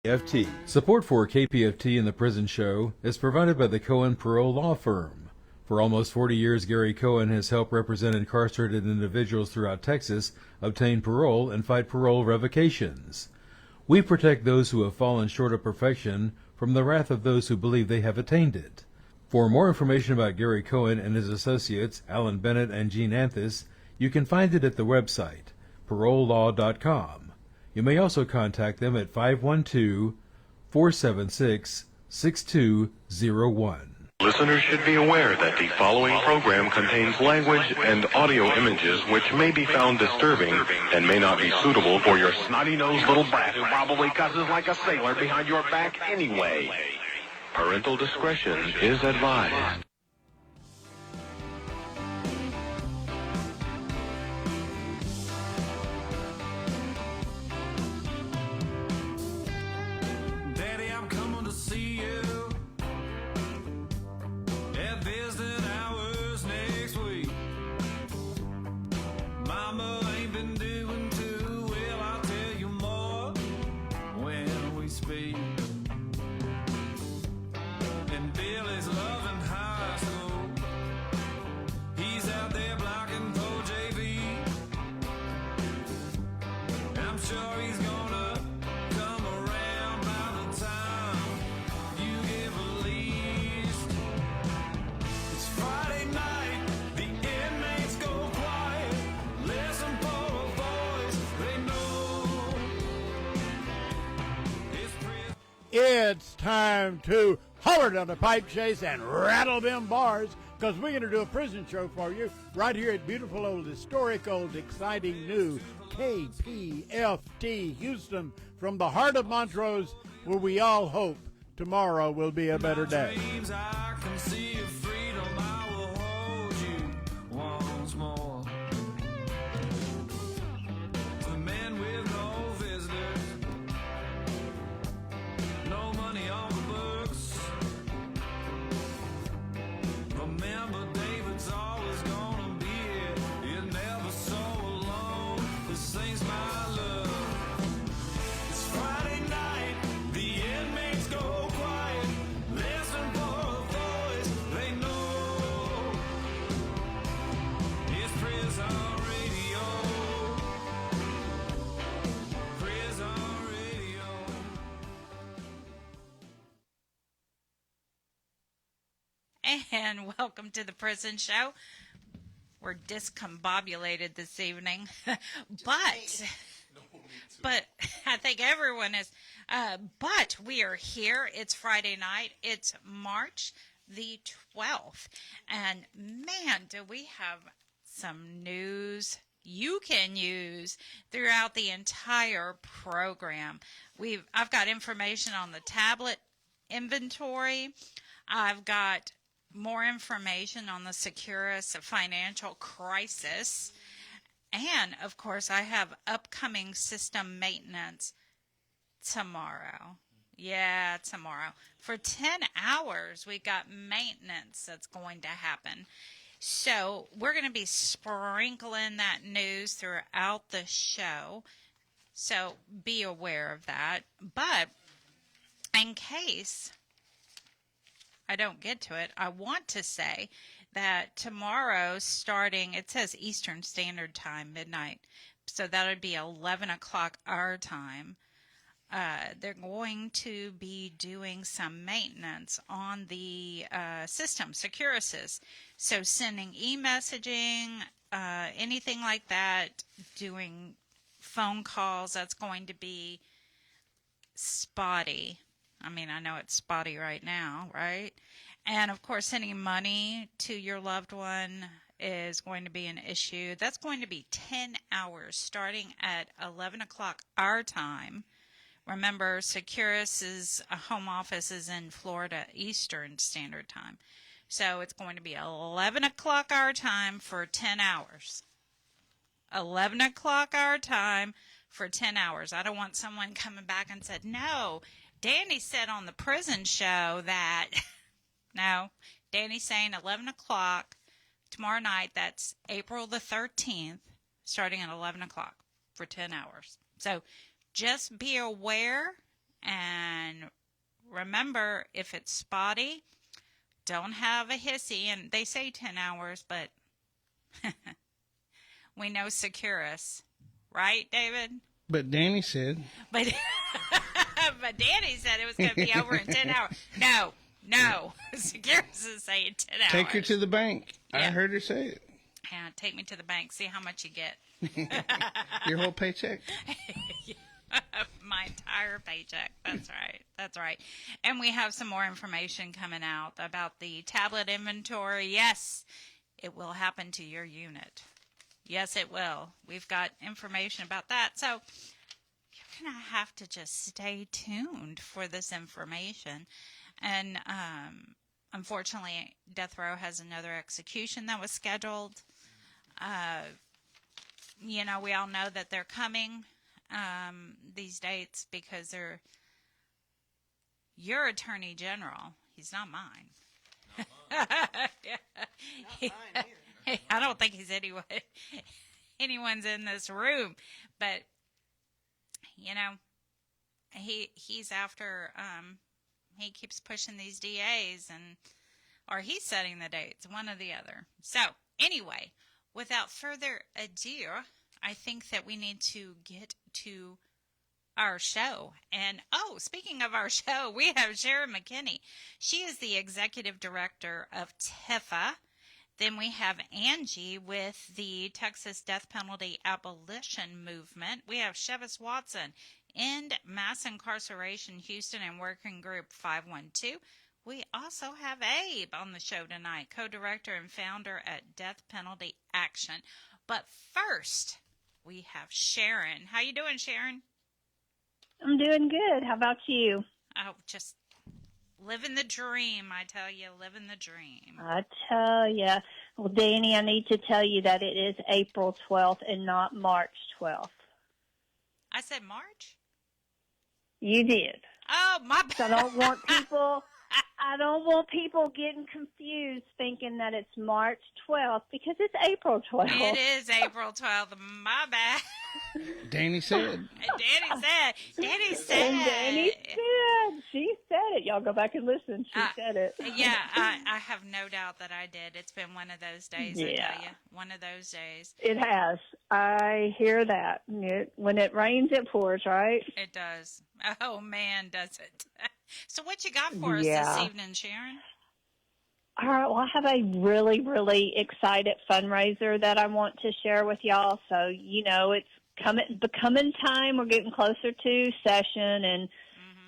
KPFT. Support for KPFT and the Prison Show is provided by the Cohen Parole Law Firm. For almost 40 years, Gary Cohen has helped represent incarcerated individuals throughout Texas obtain parole and fight parole revocations. We protect those who have fallen short of perfection from the wrath of those who believe they have attained it. For more information about Gary Cohen and his associates, Alan Bennett and Gene Anthis, you can find it at the website, parolelaw.com. You may also contact them at 512-476-6201. Listeners should be aware that the following program contains language and audio images which may be found disturbing and may not be suitable for your snotty-nosed little brat who probably cusses like a sailor behind your back anyway. Parental discretion is advised. It's time to holler down the pipe chase and rattle them bars, because we're going to do a prison show for you right here at beautiful old, historic old, exciting new KPFT Houston, from the heart of Montrose, where we all hope tomorrow will be a better day. And welcome to the Prison Show. We're discombobulated this evening, but I think everyone is. But we are here. It's Friday night. It's March the 12th, and man, do we have some news you can use throughout the entire program. I've got information on the tablet inventory. I've got more information on the Securus financial crisis. And, of course, I have upcoming system maintenance tomorrow. Yeah, tomorrow. For 10 hours, we got maintenance that's going to happen. So we're going to be sprinkling that news throughout the show. So be aware of that. But in case I don't get to it, I want to say that tomorrow, starting, it says Eastern Standard Time, midnight, so that would be 11 o'clock our time, they're going to be doing some maintenance on the system, Securus. So sending e-messaging, anything like that, doing phone calls, that's going to be spotty. I mean, I know it's spotty right now, right? And, of course, sending money to your loved one is going to be an issue. That's going to be 10 hours starting at 11 o'clock our time. Remember, Securus's home office is in Florida Eastern Standard Time. So it's going to be 11 o'clock our time for 10 hours. 11 o'clock our time for 10 hours. I don't want someone coming back and said, no, Dani said on the prison show that, no, Dani's saying 11 o'clock tomorrow night. That's April the 13th, starting at 11 o'clock for 10 hours. So just be aware And remember, if it's spotty, don't have a hissy. And they say 10 hours, but we know Securus. Right, David? But Dani said. But Dani said it was going to be over in 10 hours. No. Securus is saying 10 hours. Take her to the bank. Yeah. I heard her say it. Yeah, take me to the bank. See how much you get. Your whole paycheck. My entire paycheck. That's right. And we have some more information coming out about the tablet inventory. Yes, it will happen to your unit. Yes, it will. We've got information about that. So you're going to have to just stay tuned for this information. And unfortunately, Death Row has another execution that was scheduled. We all know that they're coming, these dates, because they're your Attorney General. He's not mine. Not mine I don't think he's anyone's in this room, but he's after he keeps pushing these DAs or he's setting the dates, one or the other. So anyway, without further ado, I think that we need to get to our show. And speaking of our show, we have Sharon McKinney. She is the executive director of TIFA. Then we have Angie with the Texas Death Penalty Abolition Movement. We have Chivas Watson, End Mass Incarceration Houston and Working Group 512. We also have Abe on the show tonight, co-director and founder at Death Penalty Action. But first, we have Sharon. How you doing, Sharon? I'm doing good. How about you? Oh, just living the dream, I tell you, living the dream. I tell you. Well, Dani, I need to tell you that it is April 12th and not March 12th. I said March? You did. Oh, my bad. So I don't want people getting confused thinking that it's March 12th because it's April 12th. It is April 12th. My bad. Dani said. And Dani said. She said it. Y'all go back and listen. She said it. Yeah, I have no doubt that I did. It's been one of those days, I tell you. One of those days. It has. I hear that. When it rains, it pours, right? It does. Oh, man, does it. So what you got for us this evening, Sharon? All right, well, I have a really, really excited fundraiser that I want to share with y'all. So, it's becoming time. We're getting closer to session, and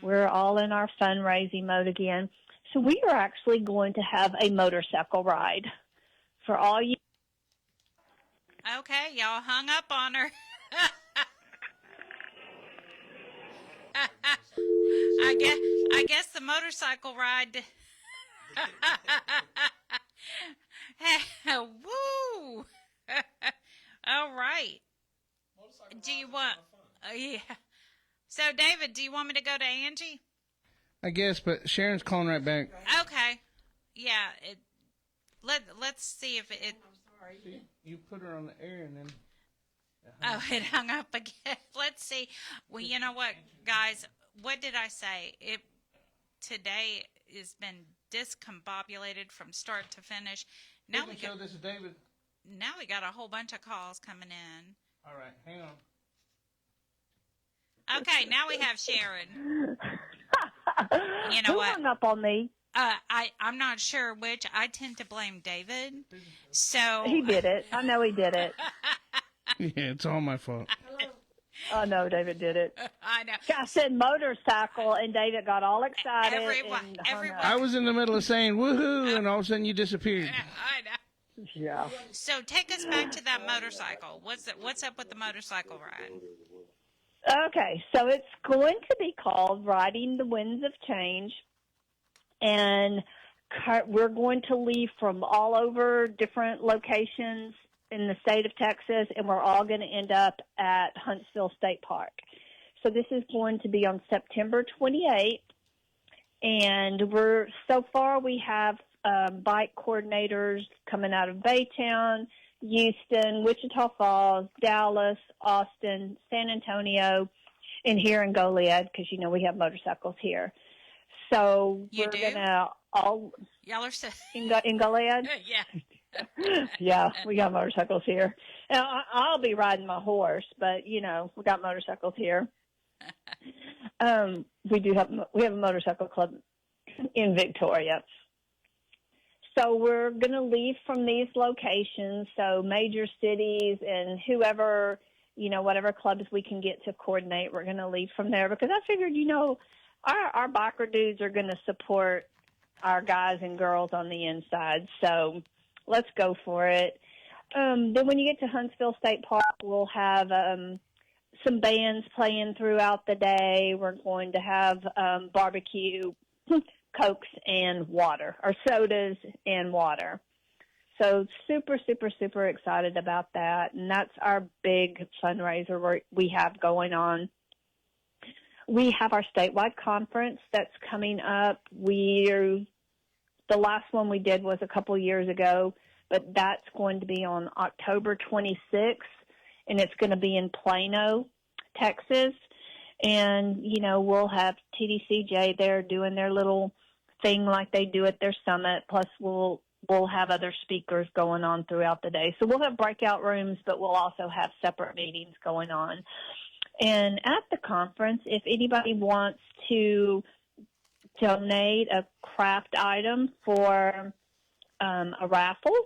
we're all in our fundraising mode again. So we are actually going to have a motorcycle ride for all you. Okay, y'all hung up on her. I guess the motorcycle ride. Woo! All right. Do you want? Yeah. So, David, do you want me to go to Angie? I guess, but Sharon's calling right back. Okay. Yeah. Let's see if it. I'm sorry. You put her on the air and then. It hung up again. Let's see. Well, you know what, guys? What did I say? Today has been discombobulated from start to finish. Now this is David. Now we got a whole bunch of calls coming in. All right, hang on. Okay, now we have Sharon. You know Who what? hung up on me? I'm not sure which. I tend to blame David. So He did it. I know he did it. Yeah, it's all my fault. Oh, no, David did it. I know. I said motorcycle, and David got all excited. Everyone. I was in the middle of saying woohoo, and all of a sudden you disappeared. I know. Yeah. So take us back to that motorcycle. What's up with the motorcycle ride? Okay, so it's going to be called Riding the Winds of Change, and we're going to leave from all over different locations in the state of Texas, and we're all going to end up at Huntsville State Park. So this is going to be on September 28th, and so far we have bike coordinators coming out of Baytown, Houston, Wichita Falls, Dallas, Austin, San Antonio, in here in Goliad, because, we have motorcycles here. So You we're do? going to all Y'all are so in Goliad. yeah. Yeah, we got motorcycles here. Now, I'll be riding my horse, but we got motorcycles here. We have a motorcycle club in Victoria. So we're going to leave from these locations, so major cities and whoever, whatever clubs we can get to coordinate, we're going to leave from there, because I figured, our biker dudes are going to support our guys and girls on the inside. So let's go for it. Then when you get to Huntsville State Park, we'll have some bands playing throughout the day. We're going to have barbecue, Cokes and water, or sodas and water. So super, super, super excited about that. And that's our big fundraiser we have going on. We have our statewide conference that's coming up. The last one we did was a couple years ago, but that's going to be on October 26th, and it's going to be in Plano, Texas. And, we'll have TDCJ there doing their little thing like they do at their summit. Plus, we'll have other speakers going on throughout the day. So we'll have breakout rooms, but we'll also have separate meetings going on. And at the conference, if anybody wants to donate a craft item for a raffle,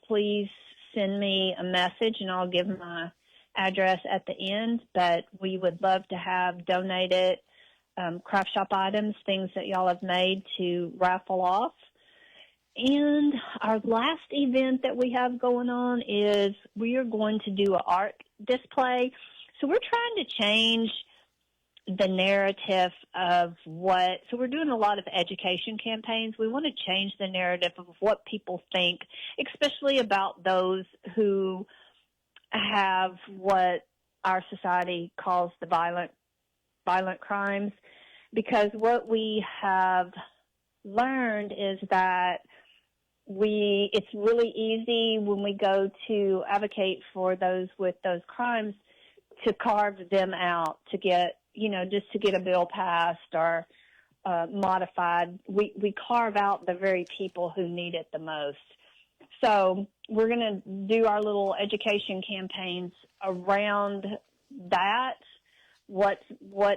please send me a message, and I'll give my address at the end. But we would love to have donated craft shop items, things that y'all have made, to raffle off. And our last event that we have going on is we are going to do an art display. So we're trying to change the narrative of so we're doing a lot of education campaigns. We want to change the narrative of what people think, especially about those who have what our society calls the violent crimes, because what we have learned is that it's really easy when we go to advocate for those with those crimes to carve them out, to get, just to get a bill passed or modified. We carve out the very people who need it the most. So we're going to do our little education campaigns around that. What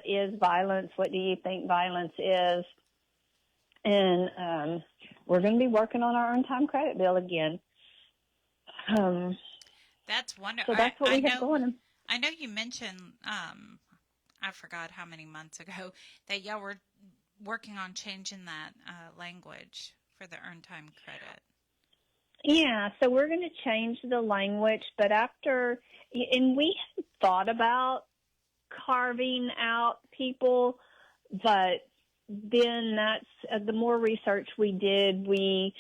is violence? What do you think violence is? And we're going to be working on our earned time credit bill again. That's wonderful. So that's what we have going. I know you mentioned, I forgot how many months ago, that y'all were working on changing that language for the earned time credit. Yeah, so we're going to change the language, but and we had thought about carving out people, but then that's the more research we did, we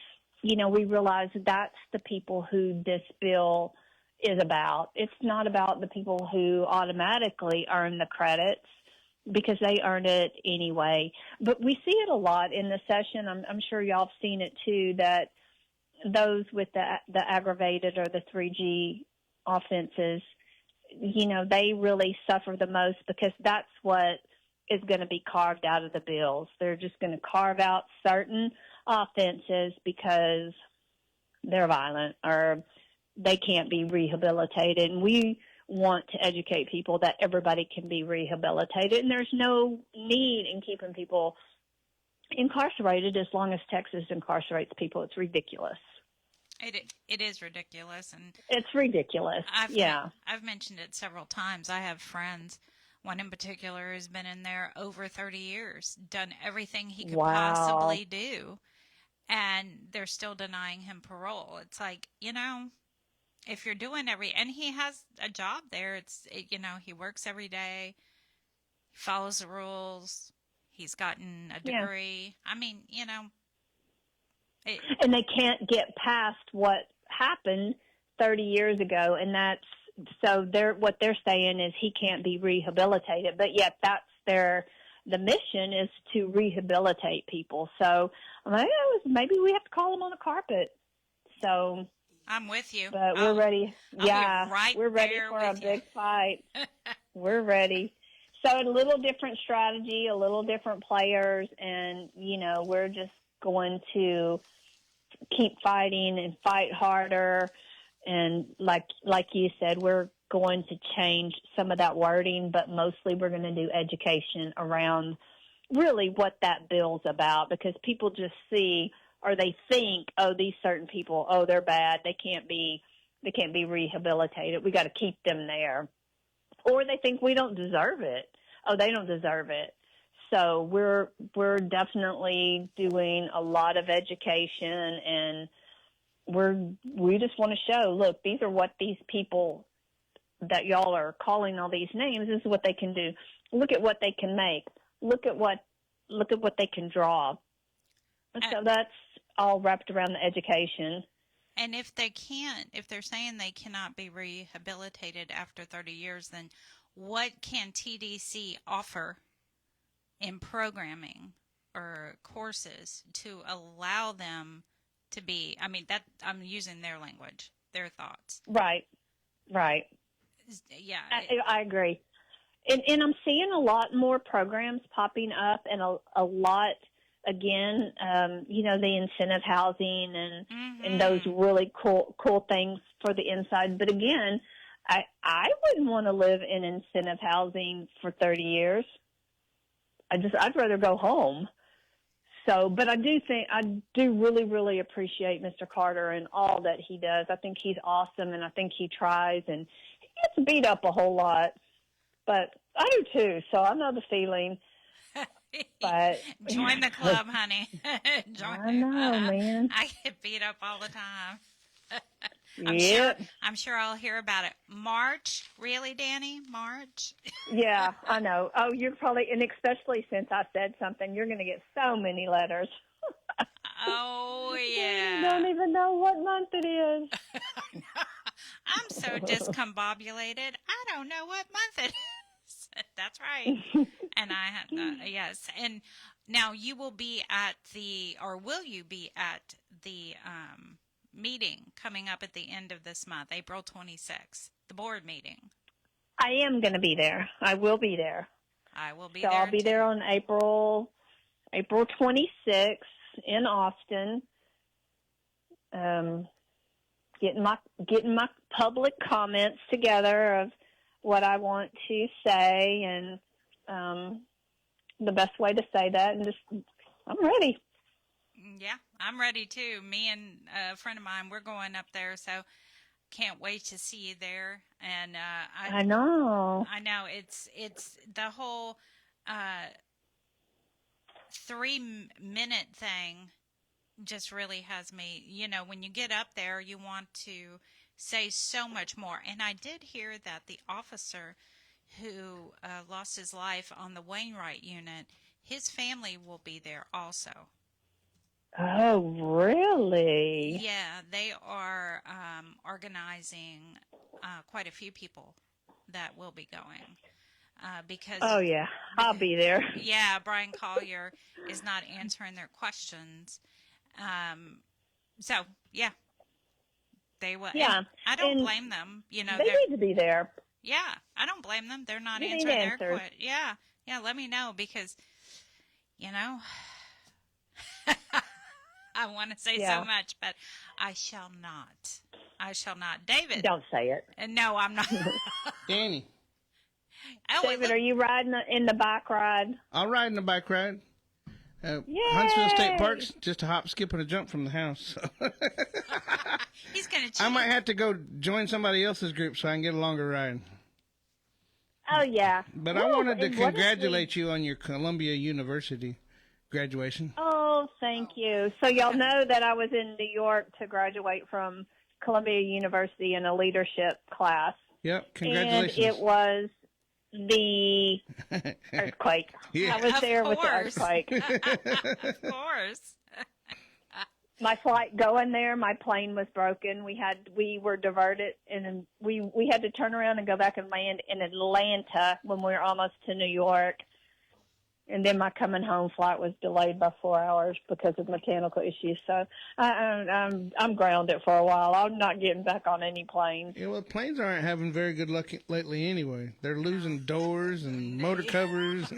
realized that's the people who this bill is about. It's not about the people who automatically earn the credits, because they earn it anyway. But we see it a lot in the session. I'm sure y'all have seen it too, that those with the aggravated or the 3G offenses, they really suffer the most, because that's what is going to be carved out of the bills. They're just going to carve out certain offenses because they're violent or they can't be rehabilitated. And we want to educate people that everybody can be rehabilitated, and there's no need in keeping people incarcerated as long as Texas incarcerates people. It's ridiculous. It is ridiculous, and it's ridiculous. I've mentioned it several times. I have friends, one in particular has been in there over 30 years, done everything he could possibly do, and they're still denying him parole. It's like, if you're doing and he has a job there, he works every day, he follows the rules, he's gotten a degree. Yeah. I mean, and they can't get past what happened 30 years ago, and what they're saying is he can't be rehabilitated, but yet the mission is to rehabilitate people. So maybe we have to call them on the carpet. So I'm with you. But we're ready. I'll be right we're ready there for a big fight. We're ready. So a little different strategy, a little different players, and, we're just going to keep fighting and fight harder. And like you said, we're going to change some of that wording, but mostly we're going to do education around really what that bill's about, because people just see, or they think, oh, these certain people, oh, they're bad. They can't be rehabilitated. We got to keep them there. Or they think we don't deserve it. Oh, they don't deserve it. So we're definitely doing a lot of education, and we just want to show, look, these are what these people that y'all are calling all these names, this is what they can do. Look at what they can make. Look at what they can draw. So that's all wrapped around the education. And if they're saying they cannot be rehabilitated after 30 years, then what can TDC offer in programming or courses to allow them to be, I'm using their language, their thoughts. Right. Yeah. I agree. And I'm seeing a lot more programs popping up, and a lot, again, the incentive housing and those really cool things for the inside. But again, I wouldn't want to live in incentive housing for 30 years. I'd rather go home. So, but I do really, really appreciate Mr. Carter and all that he does. I think he's awesome, and I think he tries, and he gets beat up a whole lot, but I do too. So I know the feeling. But join the club, honey. I know, man. I get beat up all the time. I'm sure I'll hear about it. March, really, Dani? March? Yeah, I know. Oh, you're probably, and especially since I said something, you're going to get so many letters. Oh, yeah. You don't even know what month it is. I'm so discombobulated. I don't know what month it is. That's right. And yes. And now you will be at will you be at the meeting coming up at the end of this month, April 26th, the board meeting? I am going to be there. I will be there. I will be so there. I'll be there on April 26th in Austin. Getting my public comments together of what I want to say, and the best way to say that, and I'm ready. Yeah, I'm ready too. Me and a friend of mine, we're going up there, so can't wait to see you there. And I know. It's the whole 3-minute thing just really has me. When you get up there, you want to say so much more. And I did hear that the officer who lost his life on the Wainwright unit, his family will be there also. Oh, really? Yeah, they are organizing quite a few people that will be going. Because oh, yeah, I'll be there. Yeah, Brian Collier is not answering their questions. So, yeah, they will. Yeah. I don't blame them. They need to be there. Yeah, I don't blame them. They're not They need answering their answers. questions. Yeah, let me know, because, I want to say so much, but I shall not. David. Don't say it. No, I'm not. Dani. David, are you riding in the bike ride? I'll ride in the bike ride. Yay! Huntsville State Park's just a hop, skip, and a jump from the house. So. He's going to I might have to go join somebody else's group so I can get a longer ride. Oh, yeah. But I wanted to congratulate you on your Columbia University graduation. Oh, thank you. So y'all know that I was in New York to graduate from Columbia University in a leadership class. Yep, congratulations. And it was the earthquake. Yeah. I was there with the earthquake. Of course. My flight going there, my plane was broken. We were diverted, and we had to turn around and go back and land in Atlanta when we were almost to New York. And then my coming home flight was delayed by 4 hours because of mechanical issues. So I'm grounded for a while. I'm not getting back on any planes. Yeah, well, planes aren't having very good luck lately anyway. They're losing doors and motor covers.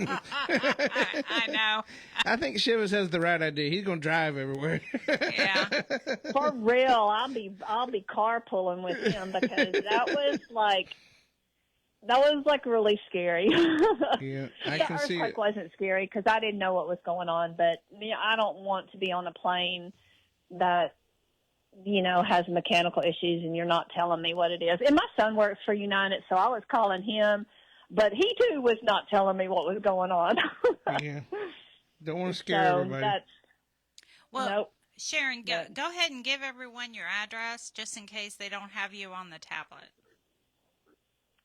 I know. I think Chivas has the right idea. He's going to drive everywhere. Yeah. For real, I'll be carpooling with him because that was like really scary. Yeah, I the can see earthquake it. wasn't scary because I didn't know what was going on, but I don't want to be on a plane that has mechanical issues and you're not telling me what it is. And my son works for United, so I was calling him, but he too was not telling me what was going on. Yeah, don't want to scare everybody. Well, nope. Sharon, go ahead and give everyone your address just in case they don't have you on the tablet.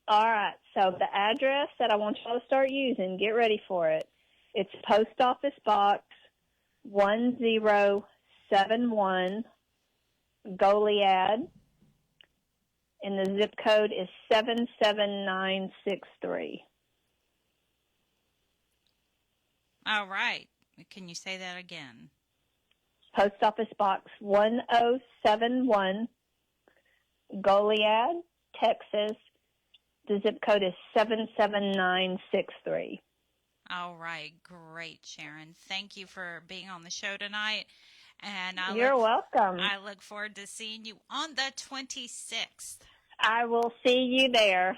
All right, so the address that I want y'all to start using, get ready for it. It's Post Office Box 1071, Goliad, and the zip code is 77963. All right. Can you say that again? Post Office Box 1071, Goliad, Texas. The zip code is 77963. All right. Great, Sharon. Thank you for being on the show tonight. And You're welcome. I look forward to seeing you on the 26th. I will see you there.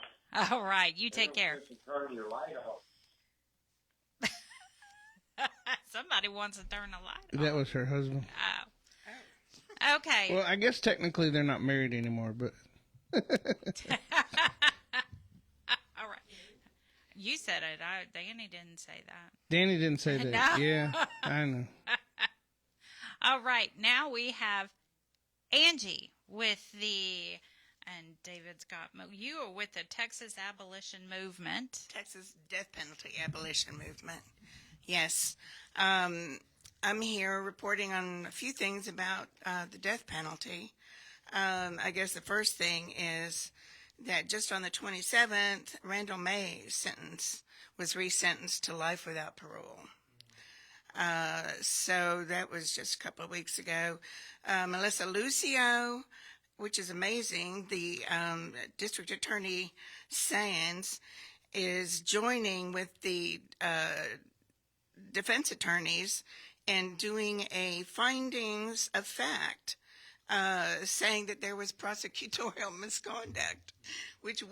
All right. You take care. Turn your light off. Somebody wants to turn the light off. That was her husband. Oh. Okay. Well, I guess technically they're not married anymore, but... All right. You said it. Dani didn't say that. Dani didn't say that. No. Yeah, I know. All right. Now we have Angie with and David's got, you are with the Texas Abolition Movement. Texas Death Penalty Abolition Movement. Yes. I'm here reporting on a few things about the death penalty. I guess the first thing is that just on the 27th, Randall May's sentence was resentenced to life without parole. So that was just a couple of weeks ago. Melissa Lucio, which is amazing, the District Attorney Sands is joining with the defense attorneys and doing a findings of fact, saying that there was prosecutorial misconduct, which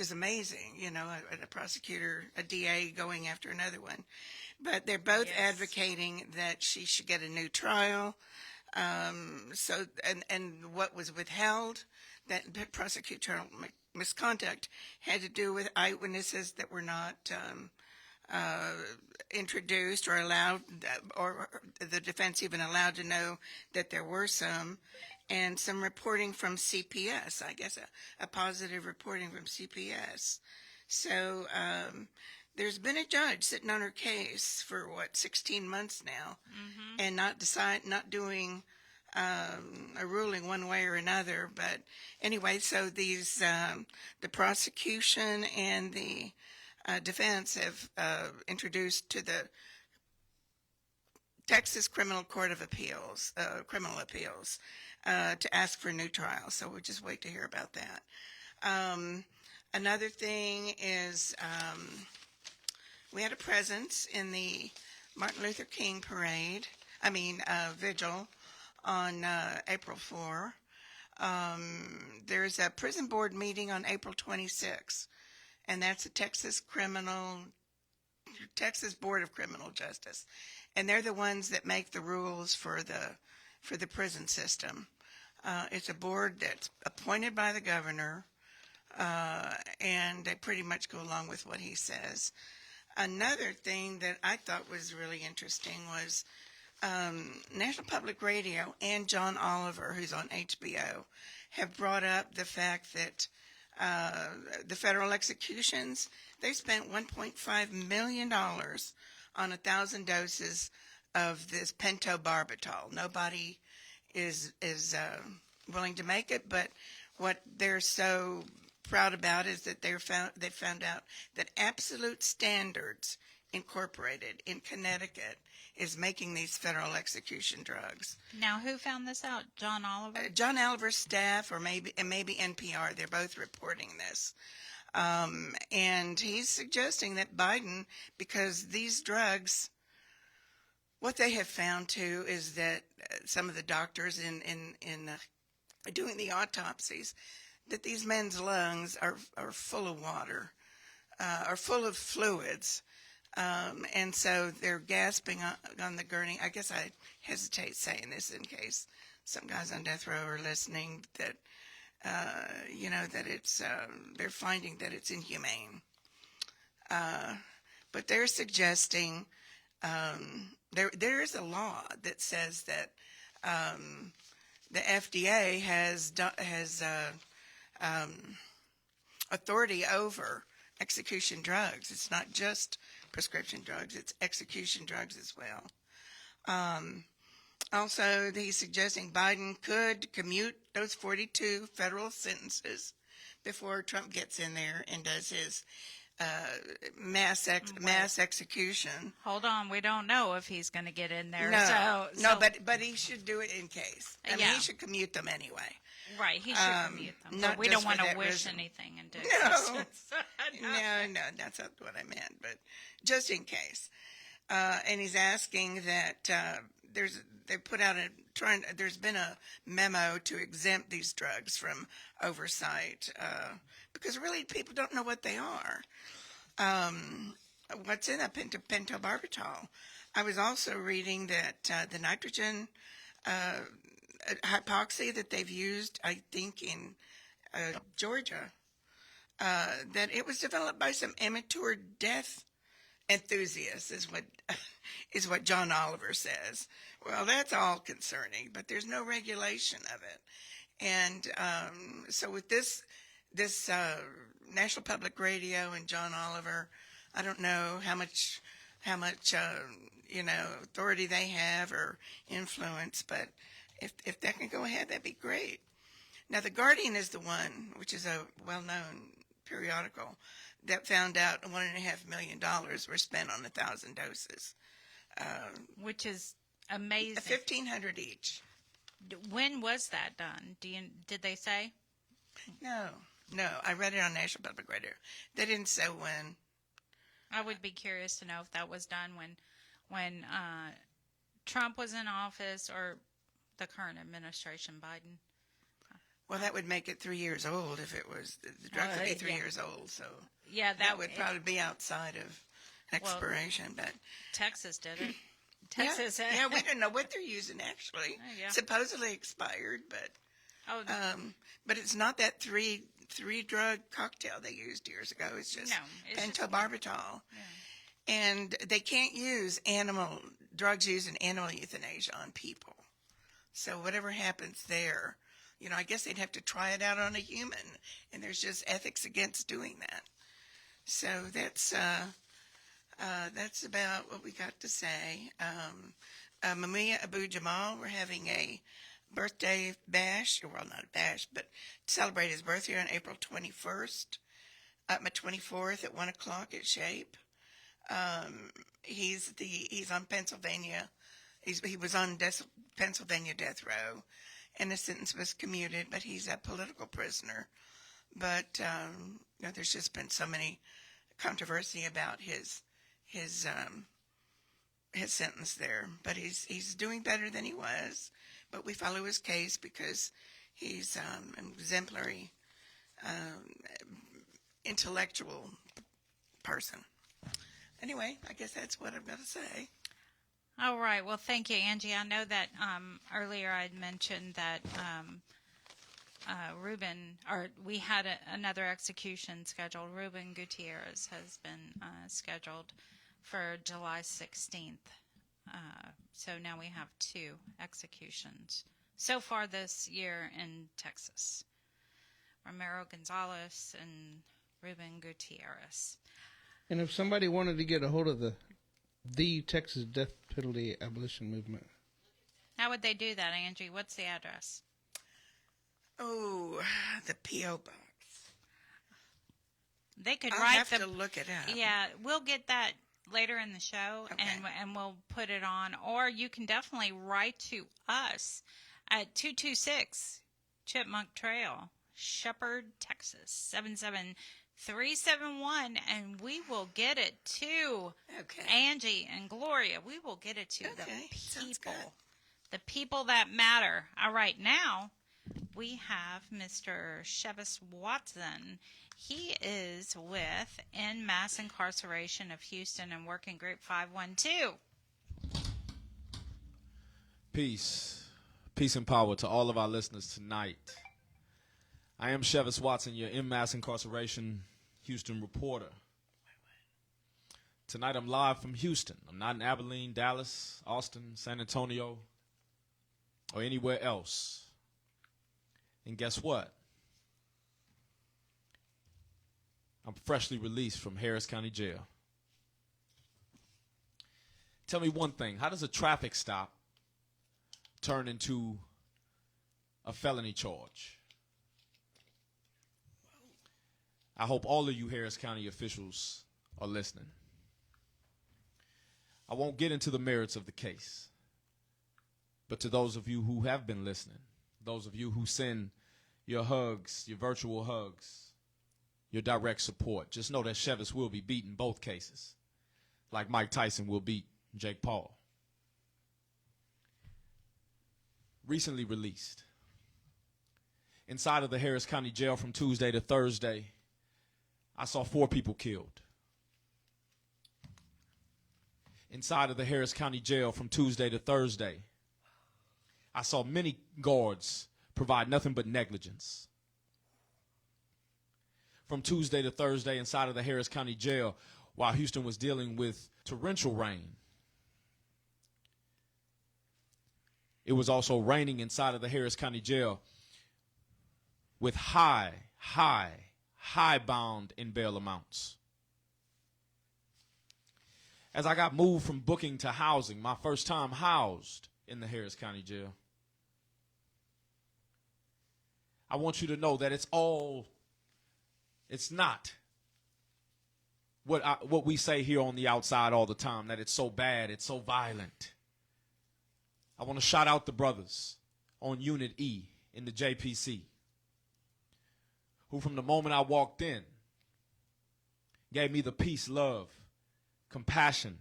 is amazing, a prosecutor, a DA going after another one. But they're both advocating that she should get a new trial. And what was withheld, that prosecutorial misconduct had to do with eyewitnesses that were not introduced or allowed, or the defense even allowed to know that there were some, and some reporting from CPS, I guess a positive reporting from CPS. So there's been a judge sitting on her case for 16 months now, and not doing a ruling one way or another. But anyway, so these the prosecution and the defense have introduced to the Texas Criminal Court of Appeals, criminal appeals, to ask for a new trial. So we'll just wait to hear about that. Another thing is we had a presence in the Martin Luther King vigil on April 4. There's a prison board meeting on April 26, and that's the Texas Board of Criminal Justice, and they're the ones that make the rules for the prison system. It's a board that's appointed by the governor, and they pretty much go along with what he says. Another thing that I thought was really interesting was National Public Radio and John Oliver, who's on HBO, have brought up the fact that the federal executions, they spent $1.5 million on 1,000 doses of this pentobarbital. Nobody is willing to make it, but what they're so proud about is that they found out that Absolute Standards Incorporated in Connecticut is making these federal execution drugs. Now, who found this out? John Oliver? John Oliver's staff, or maybe NPR. They're both reporting this. And he's suggesting that Biden, because these drugs, what they have found too is that some of the doctors in doing the autopsies, that these men's lungs are full of water, are full of fluids. And so they're gasping on the gurney. I guess I hesitate saying this in case some guys on death row are listening, that, that it's, they're finding that it's inhumane. But they're suggesting, there is a law that says that, the FDA has authority over execution drugs. It's not just prescription drugs, it's execution drugs as well. Also, he's suggesting Biden could commute those 42 federal sentences before Trump gets in there and does his mass execution. Hold on, we don't know if he's going to get in there. No, but he should do it in case. I mean, he should commute them anyway. Right, he should commute them. But we don't want to wish anything into existence. No, that's not what I meant, but just in case. And he's asking that there's been a memo to exempt these drugs from oversight because really people don't know what they are. What's in a pentobarbital? I was also reading that the nitrogen hypoxia that they've used, I think in Georgia, that it was developed by some immature death enthusiasts, is what John Oliver says. Well, that's all concerning, but there's no regulation of it. And so with this National Public Radio and John Oliver, I don't know how much authority they have or influence, but if that can go ahead, that'd be great. Now, The Guardian is the one, which is a well-known periodical, that found out $1.5 million were spent on 1,000 doses. Which is amazing. 1,500 each. When was that done? Did they say? No. I read it on National Public Radio. They didn't say when. I would be curious to know if that was done when Trump was in office or the current administration, Biden. Well, that would make it 3 years old if it was, the drug would be 3 years old, so yeah, that would probably be outside of expiration, but Texas did it. Texas, yeah, we don't know what they're using actually. Yeah. Supposedly expired, but it's not that three drug cocktail they used years ago. It's just pentobarbital, and they can't use drugs used in animal euthanasia on people. So whatever happens there, I guess they'd have to try it out on a human, and there's just ethics against doing that. So that's about what we got to say. Mamiya Abu Jamal, we're having a birthday bash, well, not a bash, but celebrate his birthday on April 21st, my 24th at 1 o'clock at Shape. He's on Pennsylvania. He was on Pennsylvania death row, and the sentence was commuted, but he's a political prisoner. But there's just been so many controversy about his sentence there. But he's doing better than he was. But we follow his case because he's an exemplary intellectual person. Anyway, I guess that's what I've got to say. All right. Well, thank you, Angie. I know that earlier I had mentioned that we had another execution scheduled. Ruben Gutierrez has been scheduled for July 16th. So now we have 2 executions so far this year in Texas. Romero Gonzalez and Ruben Gutierrez. And if somebody wanted to get a hold of the Texas Death Penalty Abolition Movement, how would they do that, Angie? What's the address? Oh, the P.O. Box. They could I'll write have the. to look it up. Yeah, we'll get that later in the show, Okay. and we'll put it on. Or you can definitely write to us at 226 Chipmunk Trail, Shepherd, Texas 77371, and we will get it to Okay. Angie and Gloria. We will get it to Okay, sounds good. the people that matter. All right, now we have Mr. Chivas Watson. He is with En Mass Incarceration of Houston and Working Group 512. Peace. Peace and power to all of our listeners tonight. I am Chivas Watson, your En Mass Incarceration Houston reporter. Tonight I'm live from Houston. I'm not in Abilene, Dallas, Austin, San Antonio, or anywhere else. And guess what? I'm freshly released from Harris County Jail. Tell me one thing. How does a traffic stop turn into a felony charge? I hope all of you Harris County officials are listening. I won't get into the merits of the case, but to those of you who have been listening, those of you who send your hugs, your virtual hugs, your direct support, just know that Chivas will be beating both cases, like Mike Tyson will beat Jake Paul. Recently released. Inside of the Harris County Jail from Tuesday to Thursday, I saw 4 people killed. Inside of the Harris County Jail from Tuesday to Thursday, I saw many guards provide nothing but negligence. From Tuesday to Thursday inside of the Harris County Jail, while Houston was dealing with torrential rain, it was also raining inside of the Harris County Jail with high bound and bail amounts. As I got moved from booking to housing, my first time housed in the Harris County Jail, I want you to know that it's not what we say here on the outside all the time, that it's so bad, it's so violent. I want to shout out the brothers on Unit E in the JPC, who from the moment I walked in gave me the peace, love, compassion,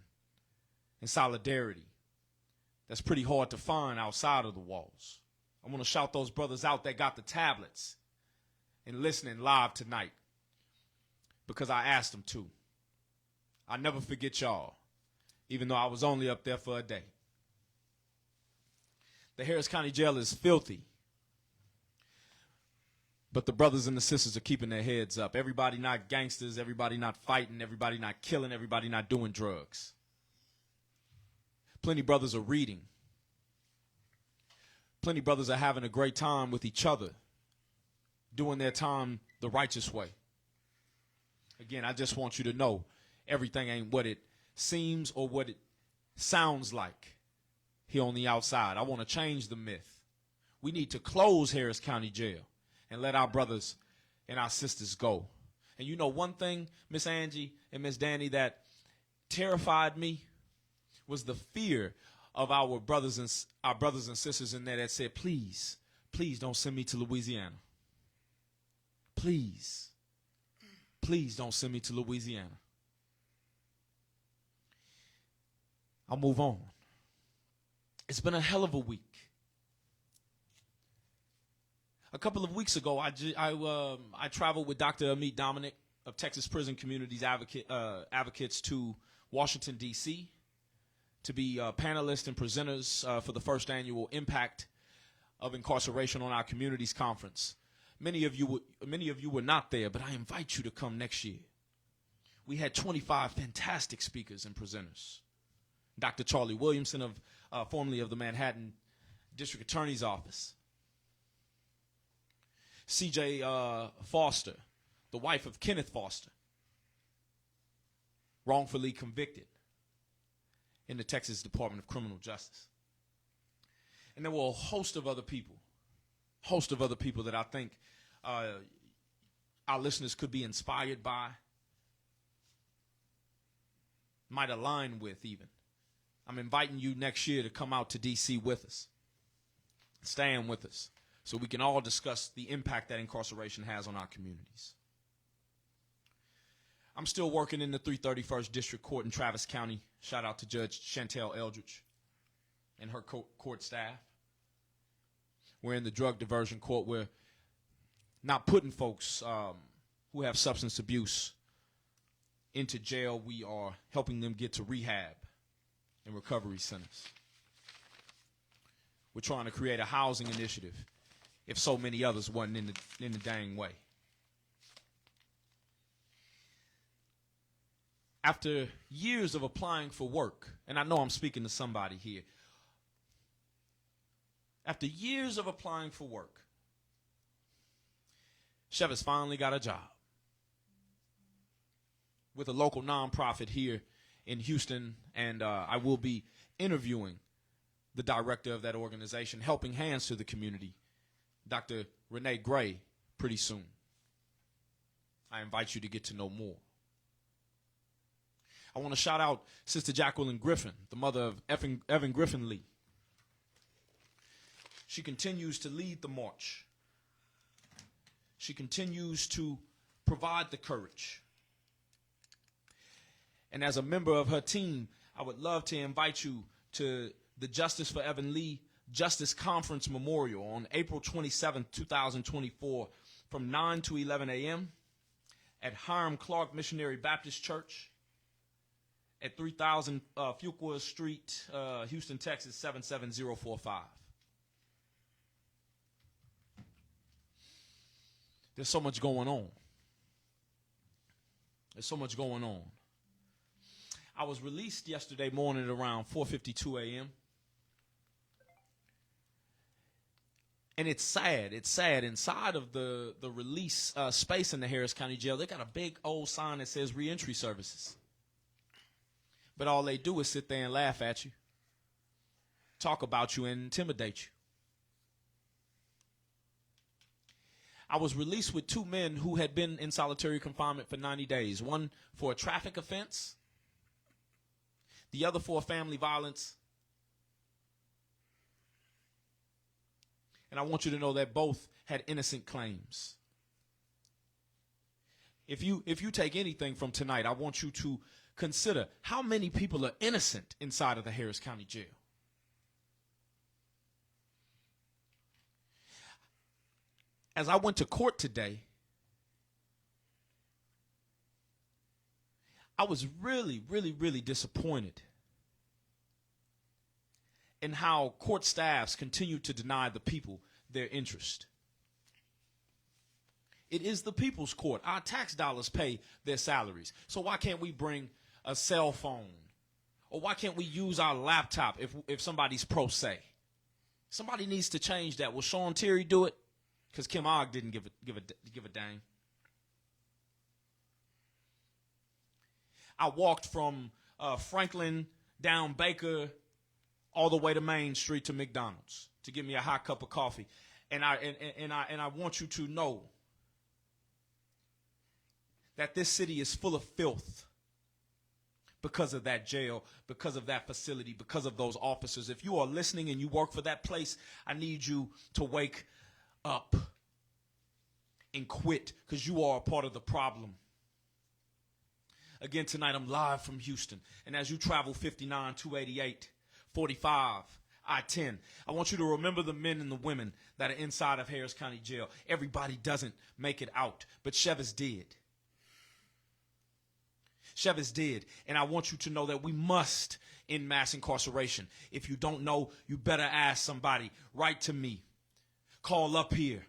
and solidarity that's pretty hard to find outside of the walls. I want to shout those brothers out that got the tablets and listening live tonight, because I asked them to. I never forget y'all, even though I was only up there for a day. The Harris County Jail is filthy, but the brothers and the sisters are keeping their heads up. Everybody not gangsters, everybody not fighting, everybody not killing, everybody not doing drugs. Plenty brothers are reading. Plenty brothers are having a great time with each other, doing their time the righteous way. Again, I just want you to know everything ain't what it seems or what it sounds like here on the outside. I want to change the myth. We need to close Harris County Jail and let our brothers and our sisters go. And you know one thing, Miss Angie and Miss Dani, that terrified me was the fear of our brothers and sisters in there that said, please don't send me to Louisiana. Please don't send me to Louisiana. I'll move on. It's been a hell of a week. A couple of weeks ago, I traveled with Dr. Amit Dominic of Texas Prison Communities Advocates to Washington, D.C. to be panelists and presenters for the first annual Impact of Incarceration on Our Communities Conference. Many of you were not there, but I invite you to come next year. We had 25 fantastic speakers and presenters. Dr. Charlie Williamson, formerly of the Manhattan District Attorney's Office. C.J. Foster, the wife of Kenneth Foster, wrongfully convicted in the Texas Department of Criminal Justice. And there were a host of other people that I think our listeners could be inspired by might align with even. I'm inviting you next year to come out to D.C. with us. Stand with us so we can all discuss the impact that incarceration has on our communities. I'm still working in the 331st District Court in Travis County. Shout out to Judge Chantel Eldridge and her court staff. We're in the drug diversion court. We're not putting folks who have substance abuse into jail. We are helping them get to rehab and recovery centers. We're trying to create a housing initiative if so many others wasn't in the dang way. After years of applying for work, and I know I'm speaking to somebody here, after years of applying for work, Chivas finally got a job with a local nonprofit here in Houston, and I will be interviewing the director of that organization, Helping Hands to the Community, Dr. Renee Gray, pretty soon. I invite you to get to know more. I want to shout out Sister Jacqueline Griffin, the mother of Evan Griffin Lee. She continues to lead the march. She continues to provide the courage. And as a member of her team, I would love to invite you to the Justice for Evan Lee Justice Conference Memorial on April 27, 2024 from 9 to 11 a.m. at Hiram Clark Missionary Baptist Church at 3000 Fuqua Street, Houston, Texas, 77045. There's so much going on. There's so much going on. I was released yesterday morning at around 4:52 a.m. And it's sad. It's sad. Inside of the release space in the Harris County Jail, they got a big old sign that says reentry services. But all they do is sit there and laugh at you, talk about you, and intimidate you. I was released with two men who had been in solitary confinement for 90 days. One for a traffic offense, the other for family violence. And I want you to know that both had innocent claims. If you take anything from tonight, I want you to consider how many people are innocent inside of the Harris County Jail. As I went to court today, I was really, really, really disappointed in how court staffs continue to deny the people their interest. It is the people's court. Our tax dollars pay their salaries. So why can't we bring a cell phone? Or why can't we use our laptop if somebody's pro se? Somebody needs to change that. Will Sean Terry do it? Because Kim Ogg didn't give a dang. I walked from Franklin down Baker all the way to Main Street to McDonald's to get me a hot cup of coffee. And I want you to know that this city is full of filth because of that jail, because of that facility, because of those officers. If you are listening and you work for that place, I need you to wake up and quit, because you are a part of the problem. Again, tonight I'm live from Houston, and as you travel 59, 288, 45, I-10, I want you to remember the men and the women that are inside of Harris County Jail. Everybody doesn't make it out, but Chivas did. Chivas did, and I want you to know that we must end mass incarceration. If you don't know, you better ask somebody. Write to me. Call up here.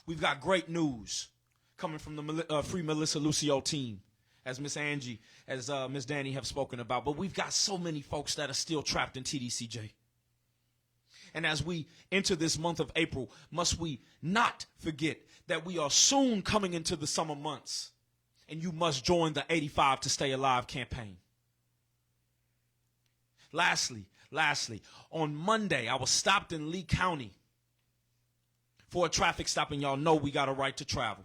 We've got great news coming from the Free Melissa Lucio team, as Miss Angie, as Miss Dani have spoken about. But we've got so many folks that are still trapped in TDCJ. And as we enter this month of April, must we not forget that we are soon coming into the summer months, and you must join the 85 to Stay Alive campaign. Lastly, on Monday, I was stopped in Lee County for a traffic stop, and y'all know we got a right to travel.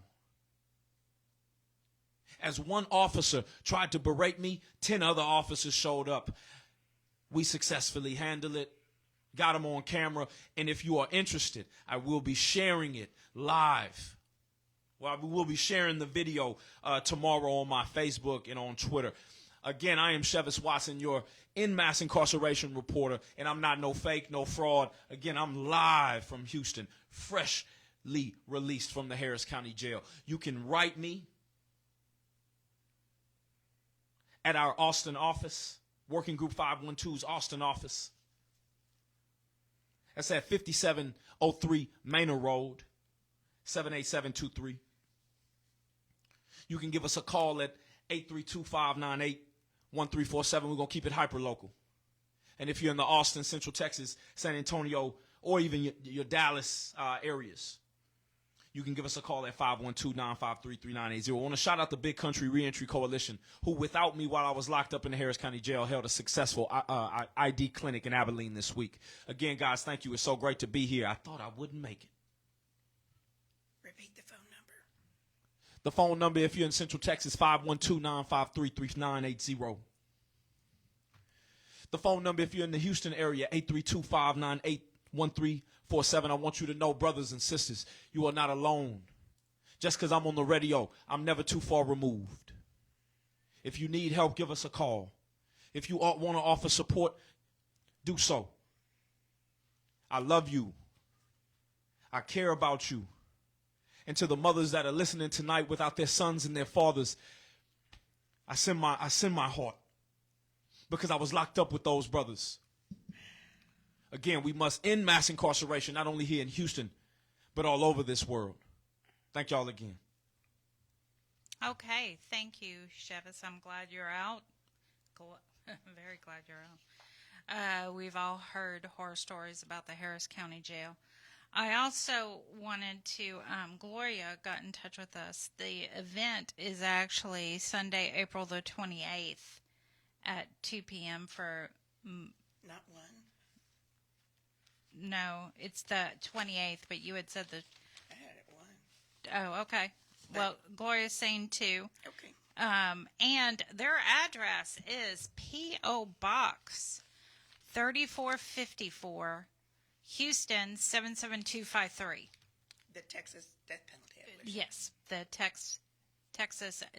As one officer tried to berate me, 10 other officers showed up. We successfully handled it, got them on camera, and if you are interested, I will be sharing it live. Well, we will be sharing the video tomorrow on my Facebook and on Twitter. Again, I am Chivas Watson, your in-mass incarceration reporter, and I'm not no fake, no fraud. Again, I'm live from Houston, freshly released from the Harris County Jail. You can write me at our Austin office, Working Group 512's Austin office. That's at 5703 Manor Road, 78723. You can give us a call at 832-598-1347. We're going to keep it hyper-local. And if you're in the Austin, Central Texas, San Antonio, or even your Dallas areas, you can give us a call at 512-953-3980. I want to shout out the Big Country Reentry Coalition, who without me while I was locked up in the Harris County Jail held a successful ID clinic in Abilene this week. Again, guys, thank you. It's so great to be here. I thought I wouldn't make it. Repeat the phone number. The phone number, if you're in Central Texas, 512-953-3980. The phone number, if you're in the Houston area, 832-598-1347. I want you to know, brothers and sisters, you are not alone. Just because I'm on the radio, I'm never too far removed. If you need help, give us a call. If you want to offer support, do so. I love you. I care about you. And to the mothers that are listening tonight without their sons and their fathers, I send my heart, because I was locked up with those brothers. Again, we must end mass incarceration, not only here in Houston, but all over this world. Thank y'all again. Okay, thank you, Chivas. I'm glad you're out. Very glad you're out. We've all heard horror stories about the Harris County Jail. I also wanted to, Gloria got in touch with us. The event is actually Sunday, April the 28th at 2 p.m. for... Not one. No, it's the 28th, but you had said the... I had it one. Oh, okay. Well, Gloria's saying 2. Okay. And their address is P.O. Box 3454, Houston 77253. The Texas Death Penalty Abolition. Yes, the Texas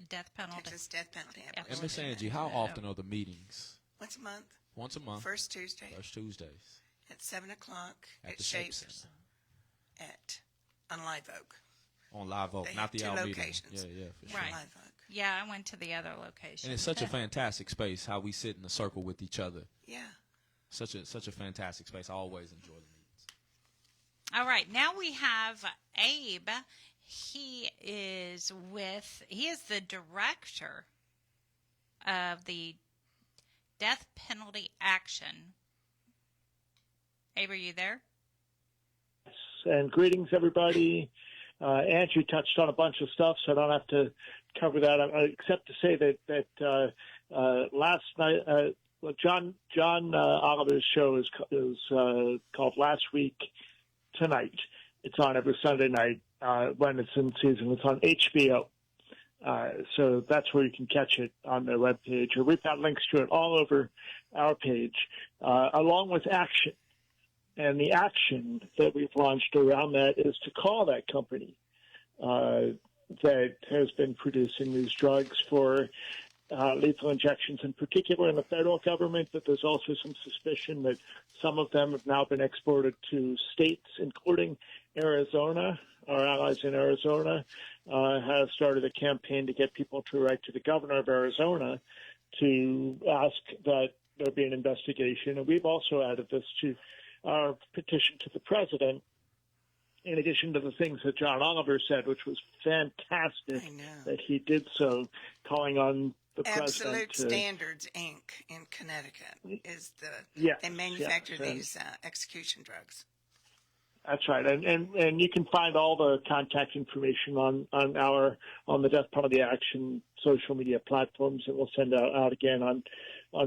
Death Penalty. Texas Death Penalty Yep. Abolition. And Miss Angie, how often are the meetings? Once a month. Once a month. First Tuesday. First Tuesdays. At 7 o'clock. At the Shape Shape Center. On Live Oak. On Live Oak, They not have the two Almeida. locations. Yeah, for sure. Right. Live Oak. Yeah, I went to the other location. And it's such a fantastic space, how we sit in a circle with each other. Yeah. Such a fantastic space. I always enjoy the meetings. All right, now we have Abe. He is the director of the Death Penalty Action. Abe, are you there? And greetings, everybody. Angie touched on a bunch of stuff, so I don't have to cover that, except to say that last night, John Oliver's show is called Last Week Tonight. It's on every Sunday night when it's in season. It's on HBO. So that's where you can catch it on their webpage. Or we've got links to it all over our page, along with Action. And the action that we've launched around that is to call that company that has been producing these drugs for lethal injections, in particular in the federal government, but there's also some suspicion that some of them have now been exported to states, including Arizona. Our allies in Arizona have started a campaign to get people to write to the governor of Arizona to ask that there be an investigation. And we've also added this to our petition to the president, in addition to the things that John Oliver said, which was fantastic that he did so, calling on the president. Absolute Standards, Inc. in Connecticut is they manufacture these execution drugs. That's right, and you can find all the contact information on the Death Penalty Action social media platforms, and we'll send out again on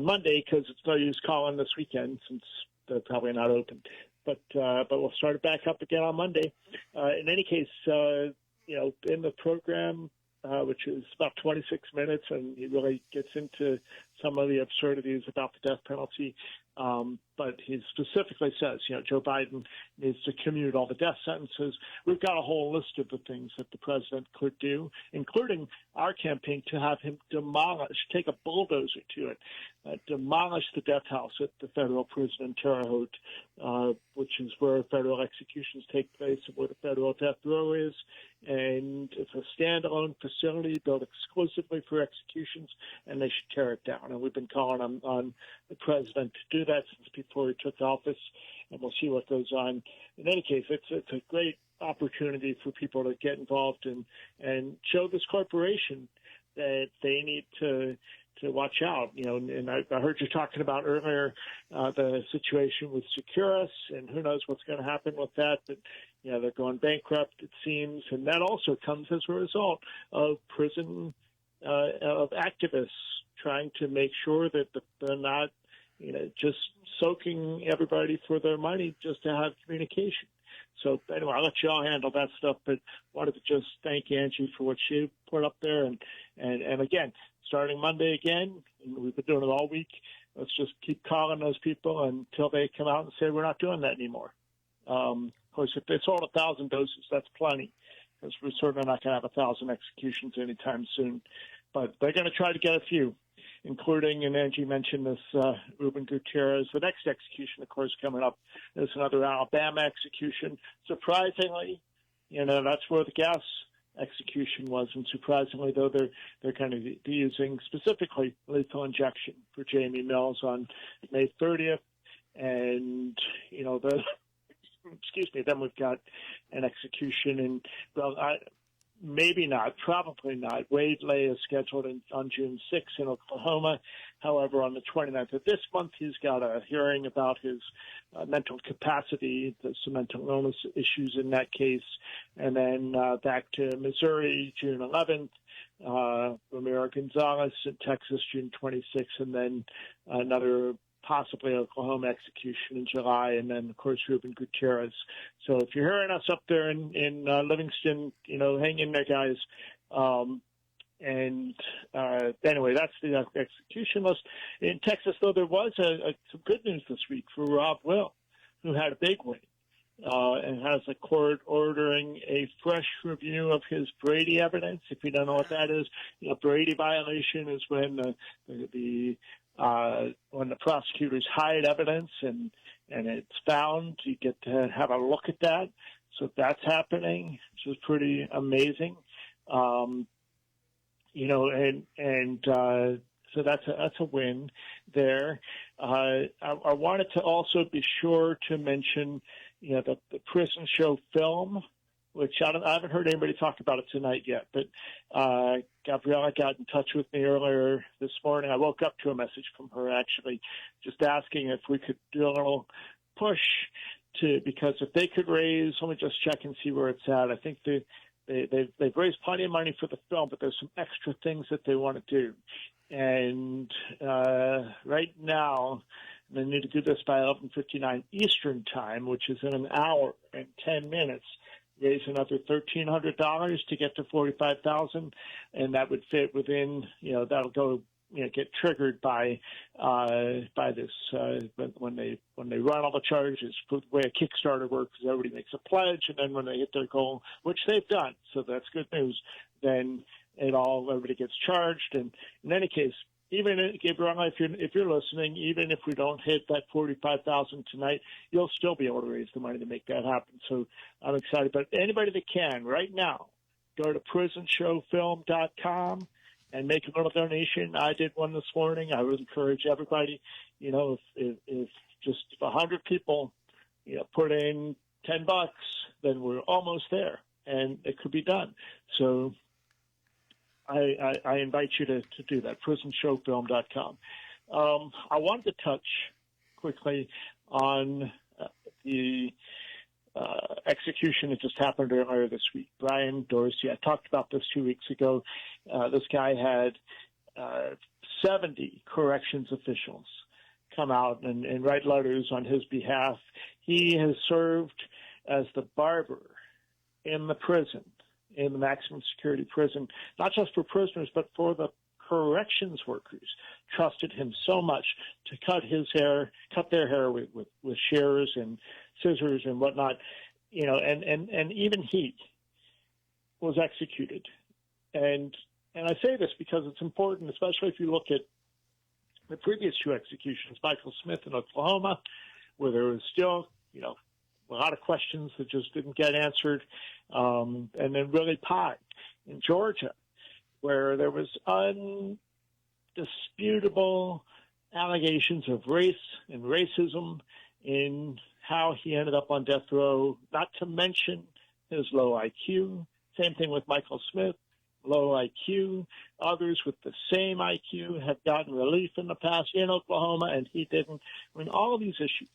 Monday, because it's no use calling this weekend since they're probably not open. But we'll start it back up again on Monday. In any case, in the program which is about 26 minutes, and he really gets into some of the absurdities about the death penalty. But he specifically says, Joe Biden needs to commute all the death sentences. We've got a whole list of the things that the president could do, including our campaign to have him take a bulldozer to it, demolish the death house at the federal prison in Terre Haute, which is where federal executions take place and where the federal death row is. And it's a standalone facility built exclusively for executions, and they should tear it down. And we've been calling on the president to do that since before he took office, and we'll see what goes on. In any case, it's a great opportunity for people to get involved and show this corporation that they need to watch out. And I heard you talking about earlier the situation with Securus, and who knows what's going to happen with that. But they're going bankrupt, it seems, and that also comes as a result of prison of activists trying to make sure that they're not just soaking everybody for their money just to have communication. So anyway, I'll let you all handle that stuff, but wanted to just thank Angie for what she put up there. And again, starting Monday again, and we've been doing it all week, let's just keep calling those people until they come out and say we're not doing that anymore. Of course, if they sold 1,000 doses, that's plenty, because we're certainly not going to have 1,000 executions anytime soon. But they're going to try to get a few, including, and Angie mentioned this, Ruben Gutierrez. The next execution, of course, coming up is another Alabama execution. Surprisingly, that's where the gas execution was, and surprisingly, though, they're going to be using specifically lethal injection for Jamie Mills on May 30th, and then we've got an execution in, maybe not, probably not. Wade Lay is scheduled on June 6th in Oklahoma. However, on the 29th of this month, he's got a hearing about his mental capacity, some mental illness issues in that case. And then back to Missouri, June 11th, Ramiro Gonzalez in Texas, June 26th, and then another possibly Oklahoma execution in July, and then, of course, Ruben Gutierrez. So if you're hearing us up there in Livingston, hang in there, guys. Anyway, that's the execution list. In Texas, though, there was some good news this week for Rob Will, who had a big win, and has a court ordering a fresh review of his Brady evidence. If you don't know what that is, Brady violation is when when the prosecutors hide evidence and it's found, you get to have a look at that. So that's happening, which is pretty amazing. So that's a win there. I wanted to also be sure to mention, the prison show film, which I haven't heard anybody talk about it tonight yet, but Gabriella got in touch with me earlier this morning. I woke up to a message from her, actually, just asking if we could do a little push because if they could raise, let me just check and see where it's at. I think they've raised plenty of money for the film, but there's some extra things that they want to do. And right now, they need to do this by 11:59 Eastern time, which is in an hour and 10 minutes. Raise another $1,300 to get to $45,000, and that would fit within. That'll go. Get triggered by this when they run all the charges. The way a Kickstarter works is everybody makes a pledge, and then when they hit their goal, which they've done, so that's good news. Then everybody gets charged. And in any case, even Gabriella, if you're listening, even if we don't hit that $45,000 tonight, you'll still be able to raise the money to make that happen. So I'm excited. But anybody that can right now, go to prisonshowfilm.com and make a little donation. I did one this morning. I would encourage everybody. If just 100 people, put in $10, then we're almost there, and it could be done. So I invite you to do that, prisonshowfilm.com. I wanted to touch quickly on the execution that just happened earlier this week. Brian Dorsey, I talked about this 2 weeks ago. This guy had 70 corrections officials come out and write letters on his behalf. He has served as the barber in the prison in the maximum security prison, not just for prisoners, but for the corrections workers, trusted him so much to cut their hair with shears and scissors and whatnot, and even he was executed. And I say this because it's important, especially if you look at the previous two executions, Michael Smith in Oklahoma, where there was still, a lot of questions that just didn't get answered, and then Willie Pye in Georgia, where there was undisputable allegations of race and racism in how he ended up on death row, not to mention his low IQ. Same thing with Michael Smith, low IQ. Others with the same IQ have gotten relief in the past in Oklahoma, and he didn't. I mean, all of these issues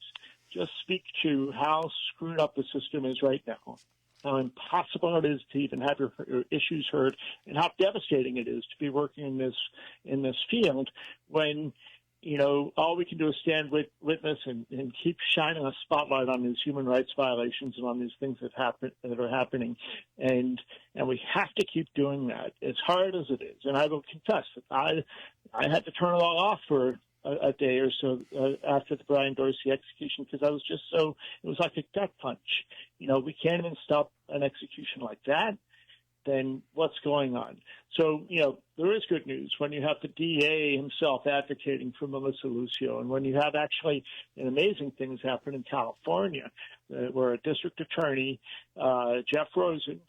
just speak to how screwed up the system is right now, how impossible it is to even have your issues heard, and how devastating it is to be working in this field when, all we can do is stand witness and keep shining a spotlight on these human rights violations and on these things that are happening. And we have to keep doing that, as hard as it is. And I will confess that I had to turn it all off for a day or so after the Brian Dorsey execution, because I was just it was like a gut punch. We can't even stop an execution like that. Then what's going on? So, there is good news when you have the DA himself advocating for Melissa Lucio, and when you have actually amazing things happen in California, where a district attorney, Jeff Rosen,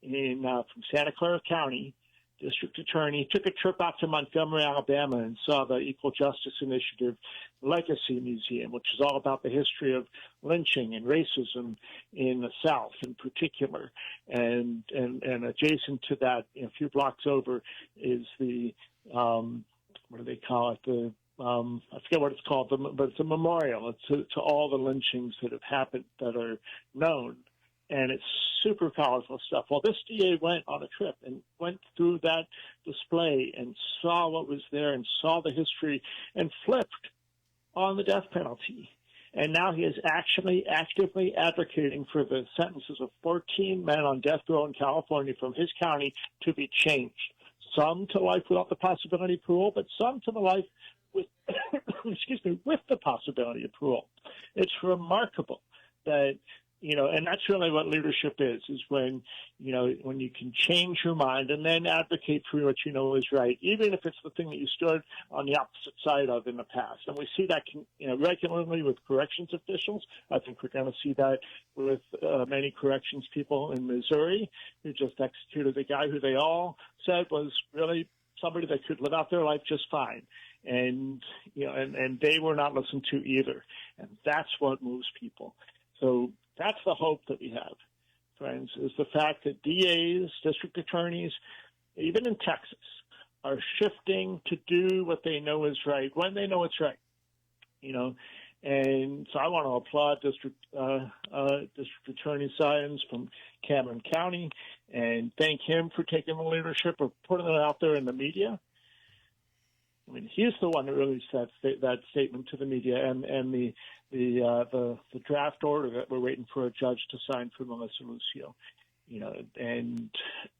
from Santa Clara County, district attorney, took a trip out to Montgomery, Alabama, and saw the Equal Justice Initiative Legacy Museum, which is all about the history of lynching and racism in the South in particular. And adjacent to that, a few blocks over, is the, what do they call it? I forget what it's called, but it's a memorial to all the lynchings that have happened that are known. And it's super powerful stuff. Well, this DA went on a trip and went through that display and saw what was there and saw the history and flipped on the death penalty. And now he is actually actively advocating for the sentences of 14 men on death row in California from his county to be changed. Some to life without the possibility of parole, but some to the life with, with the possibility of parole. It's remarkable that, and that's really what leadership is when you can change your mind and then advocate for what you know is right, even if it's the thing that you stood on the opposite side of in the past. And we see that, regularly with corrections officials. I think we're going to see that with many corrections people in Missouri who just executed a guy who they all said was really somebody that could live out their life just fine. And, and they were not listened to either. And that's what moves people. So that's the hope that we have, friends, is the fact that DAs, district attorneys, even in Texas, are shifting to do what they know is right when they know it's right, And so I want to applaud District Attorney Science from Cameron County and thank him for taking the leadership of putting it out there in the media. I mean, he's the one that released that statement to the media, and the draft order that we're waiting for a judge to sign for Melissa Lucio, and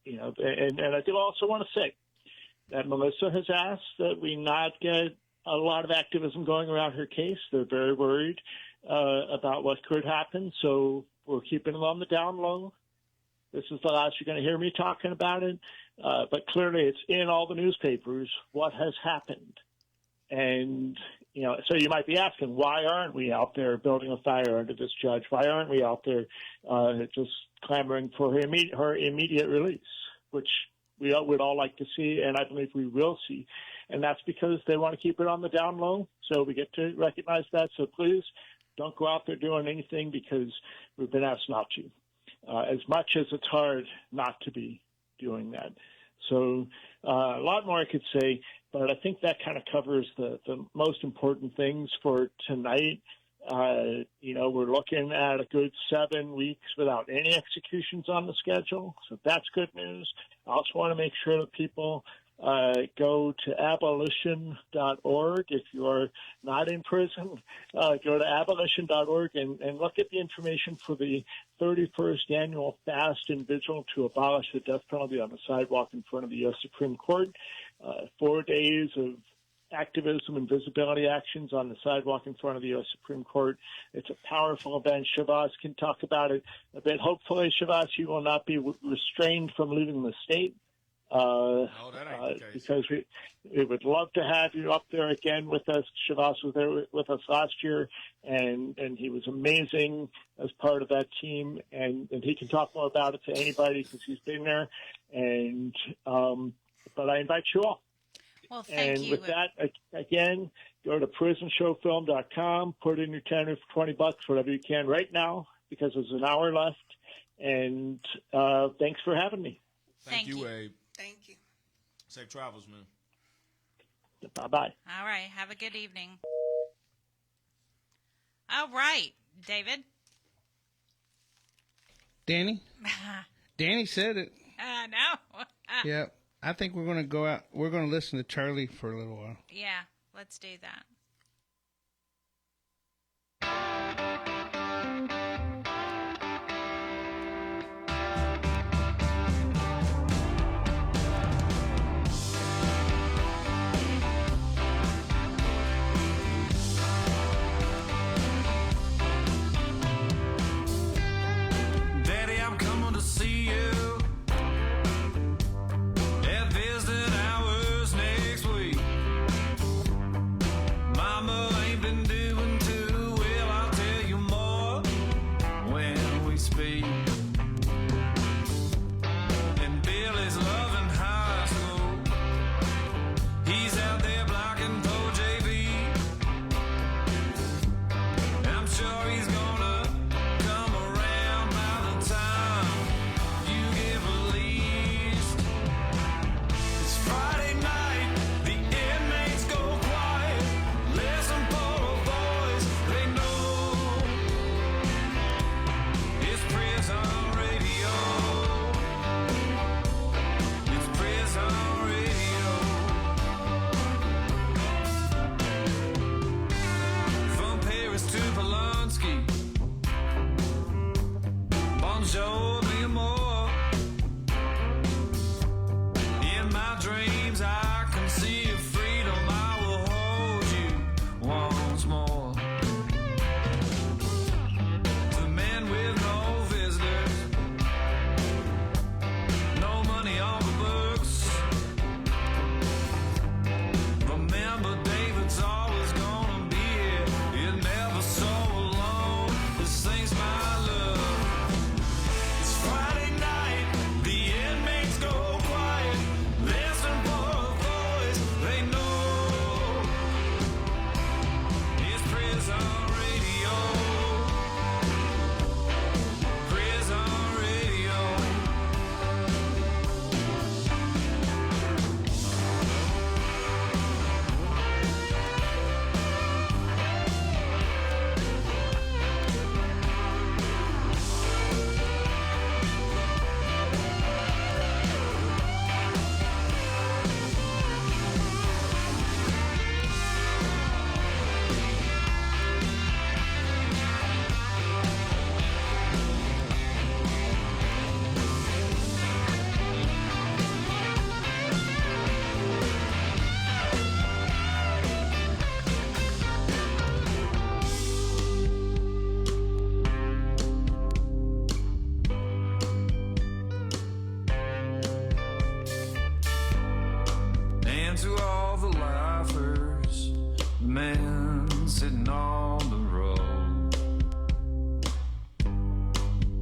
I do also want to say that Melissa has asked that we not get a lot of activism going around her case. They're very worried about what could happen, so we're keeping them on the down low. This is the last you're going to hear me talking about it. But clearly it's in all the newspapers what has happened. And, so you might be asking, why aren't we out there building a fire under this judge? Why aren't we out there just clamoring for her immediate release, which we would all like to see, and I believe we will see. And that's because they want to keep it on the down low, so we get to recognize that. So please don't go out there doing anything because we've been asked not to. As much as it's hard not to be doing that. So a lot more I could say, but I think that kind of covers the most important things for tonight. We're looking at a good 7 weeks without any executions on the schedule, so that's good news. I also want to make sure that people go to abolition.org. If you're not in prison, go to abolition.org and look at the information for the 31st annual fast and vigil to abolish the death penalty on the sidewalk in front of the U.S. Supreme Court. 4 days of activism and visibility actions on the sidewalk in front of the U.S. Supreme Court. It's a powerful event. Chivas can talk about it a bit. Hopefully, Chivas, you will not be restrained from leaving the state. That ain't the case. Because we would love to have you up there again with us. Chivas was there with us last year, and he was amazing as part of that team, and he can talk more about it to anybody because he's been there. And but I invite you all. Well, thank you. And with that, again, go to prisonshowfilm.com, put in your 10 or 20 bucks, whatever you can right now, because there's an hour left. And thanks for having me. Thank you, Abe. Thank you. Safe travels, man. Bye-bye. All right. Have a good evening. All right, David. Danny? Danny said it. No. Yeah. I think we're going to go out. We're going to listen to Charlie for a little while. Yeah, let's do that. Daddy, I'm coming to see you.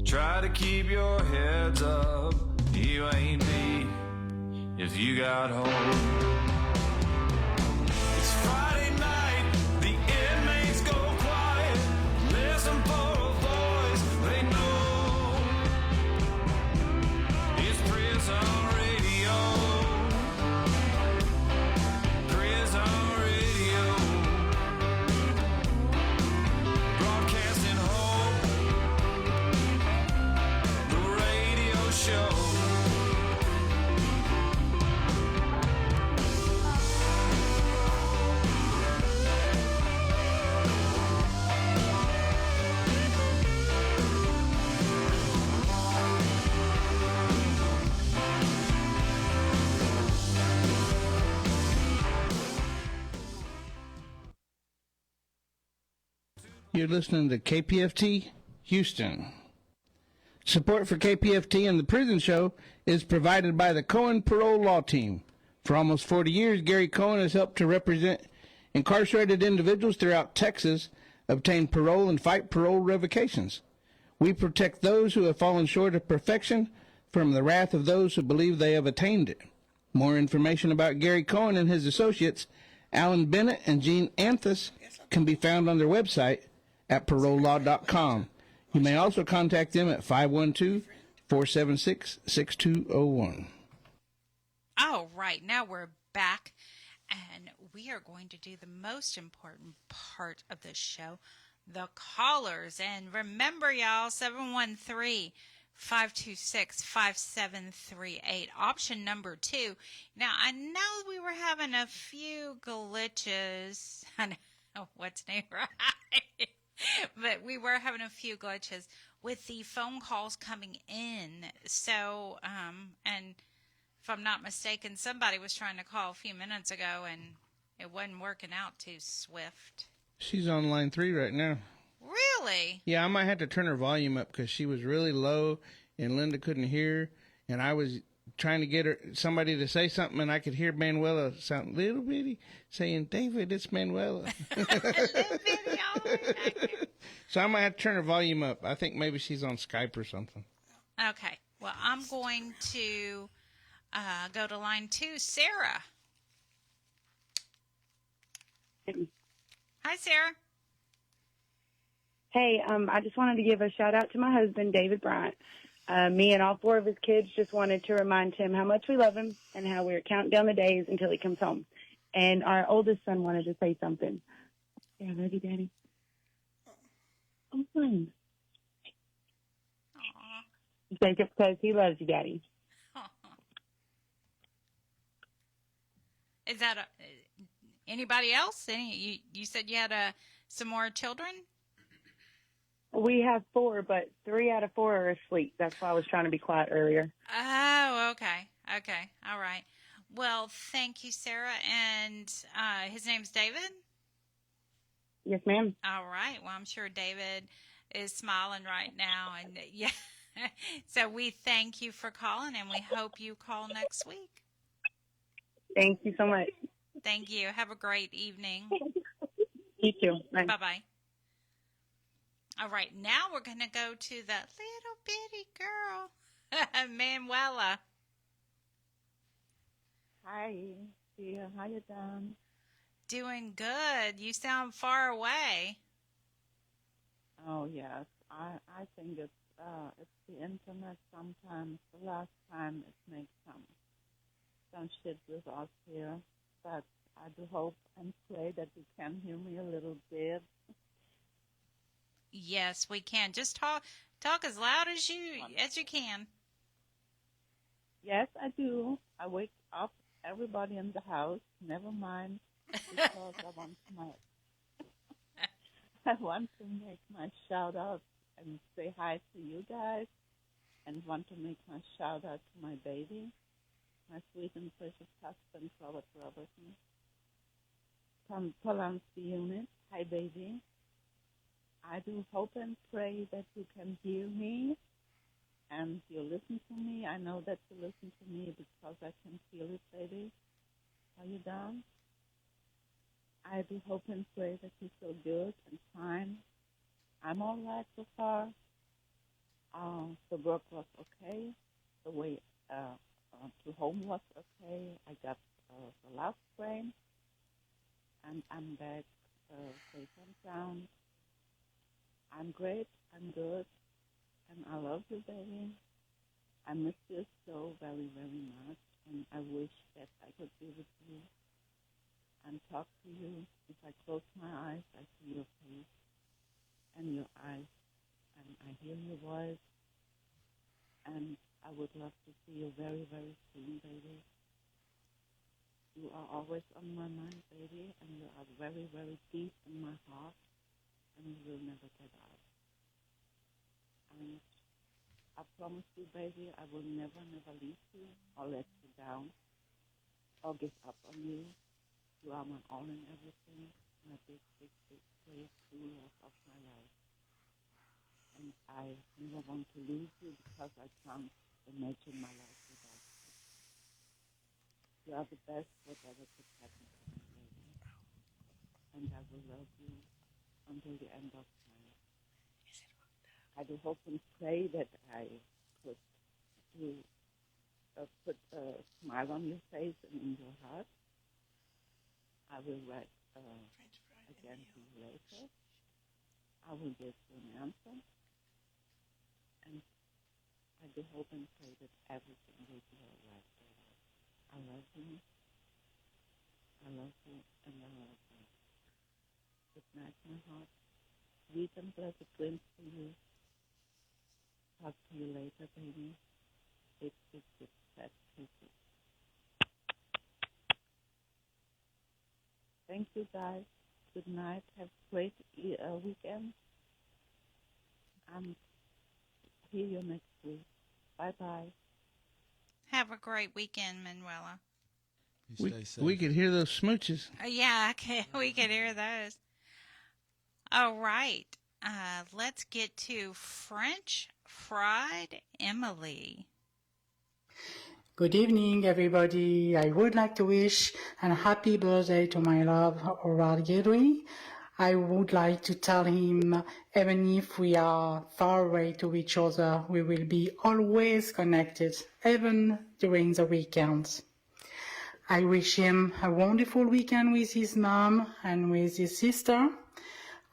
Try to keep your heads up. You ain't me if you got hope. It's Friday night, the inmates go quiet. Listen for a voice they know. It's prison radio. Prison radio. Broadcasting hope. The radio show. You're listening to KPFT Houston. Support for KPFT and the Prison Show is provided by the Cohen Parole Law Team. For almost 40 years, Gary Cohen has helped to represent incarcerated individuals throughout Texas obtain parole and fight parole revocations. We protect those who have fallen short of perfection from the wrath of those who believe they have attained it. More information about Gary Cohen and his associates, Alan Bennett and Gene Anthus, can be found on their website at parolelaw.com. You may also contact them at 512-476-6201. All right, now we're back, and we are going to do the most important part of the show, the callers. And remember, y'all, 713-526-5738, option number 2. Now, I know we were having a few glitches. I know what's name right. But we were having a few glitches with the phone calls coming in. So, and if I'm not mistaken, somebody was trying to call a few minutes ago, and it wasn't working out too swift. She's on line 3 right now. Really? Yeah, I might have to turn her volume up because she was really low, and Linda couldn't hear, and I was trying to get her somebody to say something, and I could hear Manuela sound little bitty saying, "David, it's Manuela." So I might have to turn her volume up. I think maybe she's on Skype or something. Okay. Well, I'm going to go to line 2. Sarah. Hi, Sarah. Hey, I just wanted to give a shout out to my husband, David Bryant. Me and all 4 of his kids just wanted to remind him how much we love him and how we're counting down the days until he comes home. And our oldest son wanted to say something. Yeah, I love you, Daddy. Oh, fine. Take it because he loves you, Daddy. Is that anybody else? You said you had some more children? We have 4, but 3 out of 4 are asleep. That's why I was trying to be quiet earlier. Oh, okay. Okay. All right. Well, thank you, Sarah. And his name's David? Yes, ma'am. All right. Well, I'm sure David is smiling right now. And yeah. So we thank you for calling, and we hope you call next week. Thank you so much. Thank you. Have a great evening. You too. Bye. Bye-bye. All right, now we're going to go to the little bitty girl, Manuela. Hi, dear. How you doing? Doing good. You sound far away. Oh, yes. I think it's the internet sometimes. The last time it makes some shit with us here. But I do hope and pray that you can hear me a little bit. Yes, we can. Just talk as loud as you can. Yes, I do. I wake up everybody in the house. Never mind, because I want to make my shout out and say hi to you guys, and want to make my shout out to my baby, my sweet and precious husband, Robert Robertson, from Polanski unit. Hi, baby. I do hope and pray that you can hear me and you listen to me. I know that you listen to me because I can feel it, baby. Are you down? I do hope and pray that you feel good and fine. I'm all right so far. The work was okay. The way to home was okay. I got the last train, and I'm back safe and sound. I'm great, I'm good, and I love you, baby. I miss you so very, very much, and I wish that I could be with you and talk to you. If I close my eyes, I see your face and your eyes, and I hear your voice, and I would love to see you very, very soon, baby. You are always on my mind, baby, and you are very, very deep in my heart. And you will never get out. And I promise you, baby, I will never, never leave you or let you down or give up on you. You are my all and everything, my big, big, big great 2 years of my life. And I never want to lose you because I can't imagine my life without you. You are the best whatever could happen to me, baby. And I will love you until the end of time. I do hope and pray that I could do, put a smile on your face and in your heart. I will write again to you later. I will give you an answer. And I do hope and pray that everything will be all right. I love you. I love you and I love you. Good night, my heart. Sweet and blessed dreams to you. Talk to you later, baby. It's that kisses. Thank you, guys. Good night. Have a great weekend. And see you next week. Bye-bye. Have a great weekend, Manuela. We could hear those smooches. Yeah, we could hear those. All right. Let's get to French Fried Emily. Good evening, everybody. I would like to wish a happy birthday to my love, Howard Guidry. I would like to tell him, even if we are far away to each other, we will be always connected, even during the weekends. I wish him a wonderful weekend with his mom and with his sister.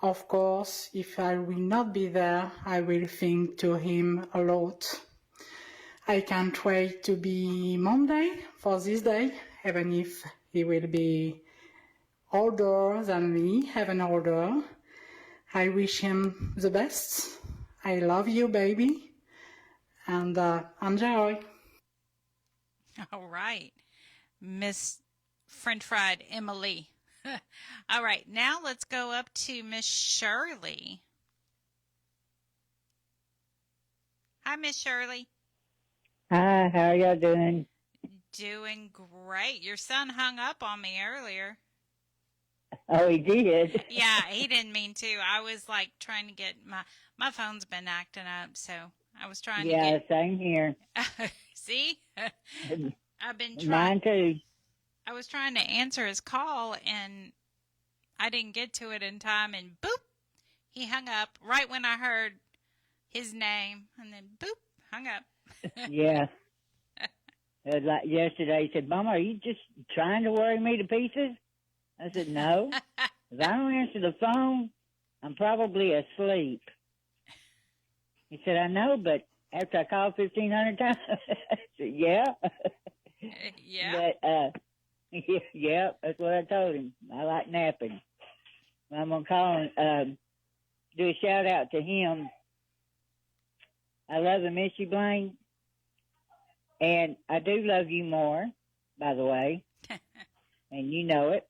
Of course, if I will not be there, I will think to him a lot. I can't wait to be Monday for this day, even if he will be older than me, even older. I wish him the best. I love you, baby, and enjoy. All right. Miss French Fried Emily. All right, now let's go up to Miss Shirley. Hi, Miss Shirley. Hi, how are y'all doing? Doing great. Your son hung up on me earlier. Oh, he did? Yeah, he didn't mean to. I was like trying to get my phone's been acting up, so I was trying to get. Yeah, same here. See? I've been trying. Mine too. I was trying to answer his call, and I didn't get to it in time, and boop, he hung up right when I heard his name, and then boop, hung up. Yeah. Like yesterday, he said, Mama, are you just trying to worry me to pieces? I said, no. If I don't answer the phone, I'm probably asleep. He said, I know, but after I called 1,500 times, I said, yeah. Yeah. But, yeah, that's what I told him. I like napping. I'm going to call and do a shout out to him. I love and miss you, Blaine. And I do love you more, by the way. And you know it.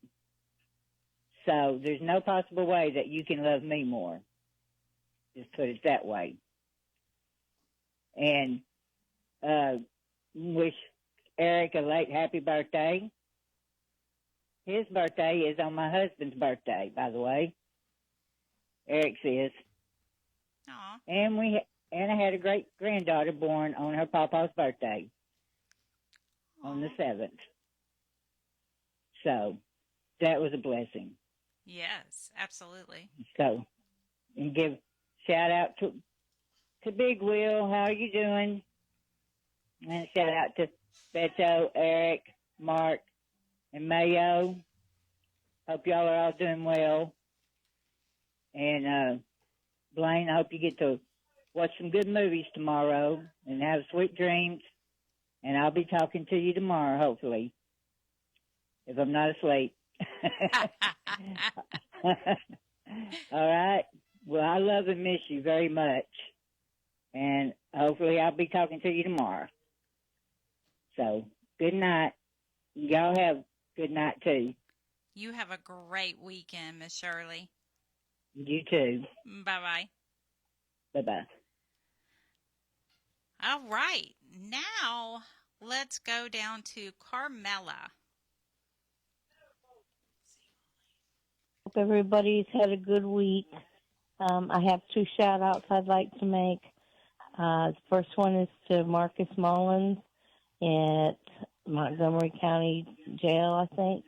So there's no possible way that you can love me more. Just put it that way. And wish Eric a late happy birthday. His birthday is on my husband's birthday, by the way. Eric's is. Aw. And I had a great granddaughter born on her papa's birthday. Aww. On the 7th. So that was a blessing. Yes, absolutely. So, and give shout out to Big Will. How are you doing? And shout out to Beto, Eric, Mark, and Mayo. Hope y'all are all doing well. And Blaine, I hope you get to watch some good movies tomorrow and have sweet dreams. And I'll be talking to you tomorrow, hopefully, if I'm not asleep. All right. Well, I love and miss you very much. And hopefully I'll be talking to you tomorrow. So, good night. Y'all have good night, too. You have a great weekend, Miss Shirley. You too. Bye-bye. Bye-bye. All right. Now, let's go down to Carmela. hope everybody's had a good week. I have 2 shout-outs I'd like to make. The first one is to Marcus Mullins at Montgomery County Jail, I think.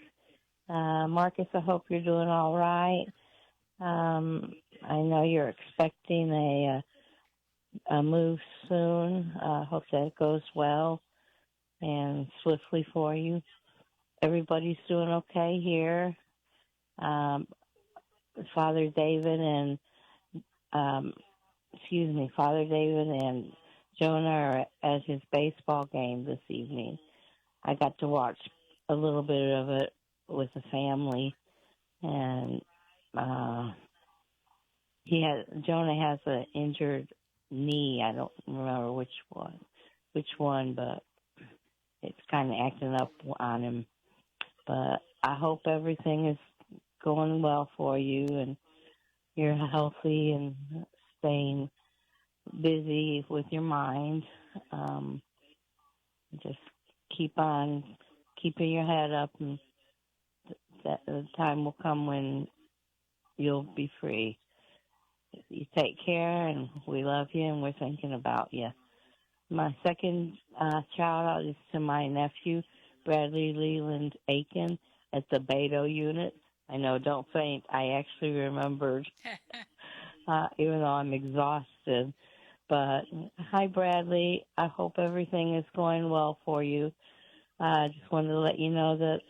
Marcus, I hope you're doing all right. I know you're expecting a move soon. I hope that goes well and swiftly for you. Everybody's doing okay here. Father David and Jonah are at his baseball game this evening. I got to watch a little bit of it with the family, and Jonah has an injured knee. I don't remember which one, but it's kind of acting up on him. But I hope everything is going well for you and you're healthy and staying busy with your mind. Just keep on keeping your head up, and the time will come when you'll be free. You take care, and we love you, and we're thinking about you. My second shout-out is to my nephew, Bradley Leland Aiken, at the Beto unit. I know, don't faint. I actually remembered, even though I'm exhausted. But hi, Bradley. I hope everything is going well for you. I just wanted to let you know that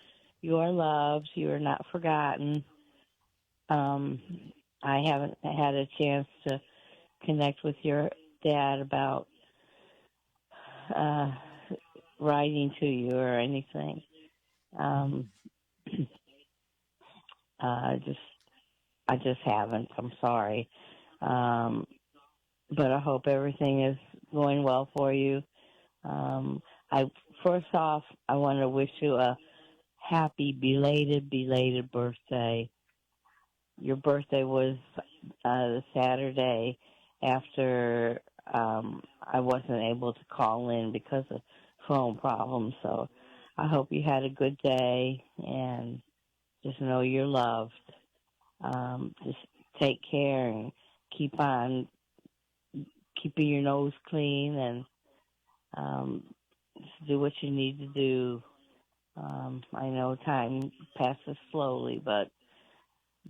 you are loved. You are not forgotten. I haven't had a chance to connect with your dad about writing to you or anything. I just haven't. I'm sorry. But I hope everything is going well for you. First off, I want to wish you a happy belated birthday. Your birthday was the Saturday after I wasn't able to call in because of phone problems. So I hope you had a good day, and just know you're loved. Just take care and keep on keeping your nose clean, and just do what you need to do. I know time passes slowly, but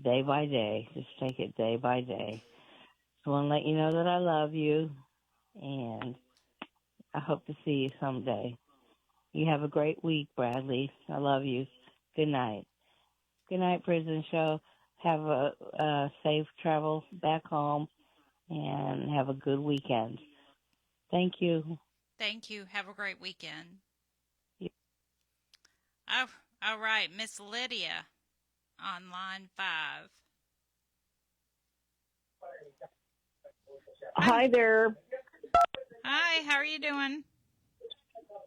day by day, just take it day by day. So I want to let you know that I love you, and I hope to see you someday. You have a great week, Bradley. I love you. Good night. Good night, Prison Show. Have a safe travel back home, and have a good weekend. Thank you. Thank you. Have a great weekend. Yeah. Oh, all right. Miss Lydia on line 5. Hi there. Hi, how are you doing?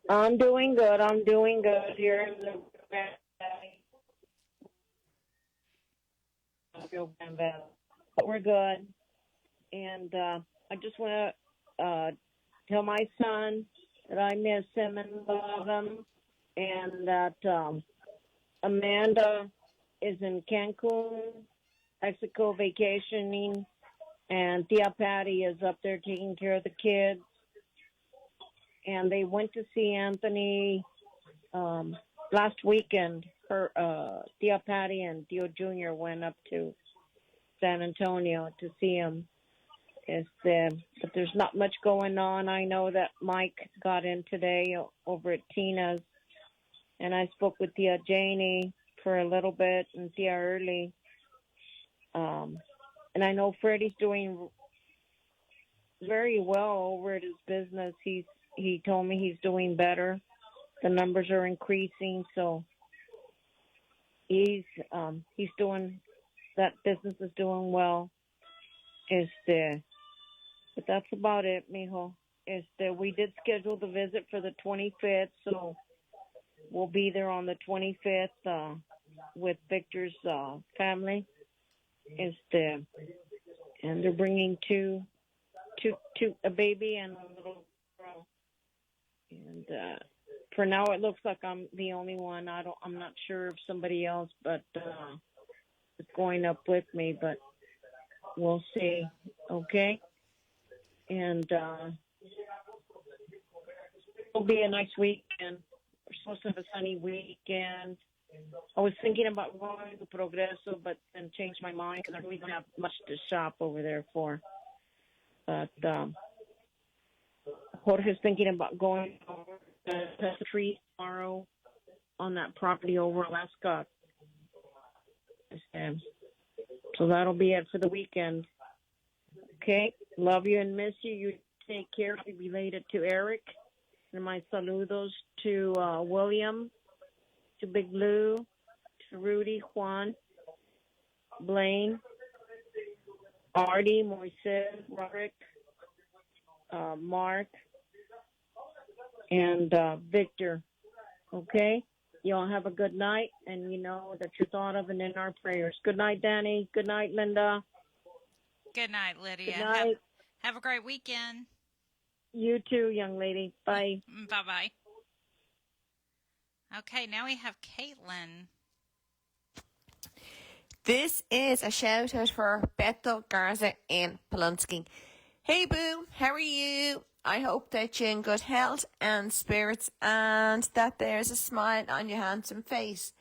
I'm doing good. Here in the but we're good. And I just want to tell my son that I miss him and love him, and that Amanda is in Cancun, Mexico, vacationing, and Tia Patty is up there taking care of the kids. And they went to see Anthony last weekend. Tia Patty and Dio Jr. went up to San Antonio to see him. But there's not much going on. I know that Mike got in today over at Tina's, and I spoke with Tia Janie for a little bit and Tia Early. And I know Freddie's doing very well over at his business. He told me he's doing better. The numbers are increasing, so he's doing, that business is doing well. But that's about it, mijo. We did schedule the visit for the 25th, so we'll be there on the 25th with Victor's family. And they're bringing two, a baby and a little girl. And for now, it looks like I'm the only one. I'm not sure if somebody else, but going up with me, but we'll see. Okay? And it'll be a nice weekend. We're supposed to have a sunny weekend. I was thinking about going to Progreso, but then changed my mind because I really don't have much to shop over there for. But Jorge's thinking about going over to the tree tomorrow on that property over Alaska. So that'll be it for the weekend. Okay? Love you and miss you. You take care. Be related to Eric. And my saludos to William, to Big Blue, to Rudy, Juan, Blaine, Artie, Moises, Roderick, Mark, and Victor. Okay? You all have a good night, and you know that you're thought of and in our prayers. Good night, Dani. Good night, Linda. Good night, Lydia. Good night. Have a great weekend. You too, young lady. Bye. Bye-bye. Okay, now we have Caitlin. This is a shout out for Beto Garza in Polonsky. Hey boo, how are you? I hope that you're in good health and spirits and that there's a smile on your handsome face.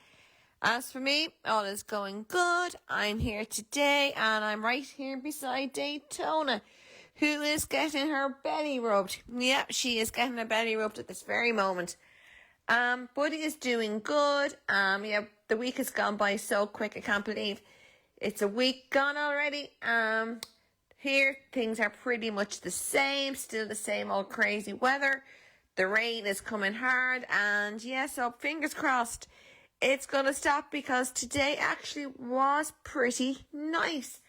As for me, all is going good. I'm here today and I'm right here beside Daytona, who is getting her belly rubbed. Yeah, she is getting her belly rubbed at this very moment. Buddy is doing good. Yeah, the week has gone by so quick. I can't believe it's a week gone already. Here, things are pretty much the same. Still the same old crazy weather. The rain is coming hard. And yeah, so fingers crossed it's going to stop because today actually was pretty nice.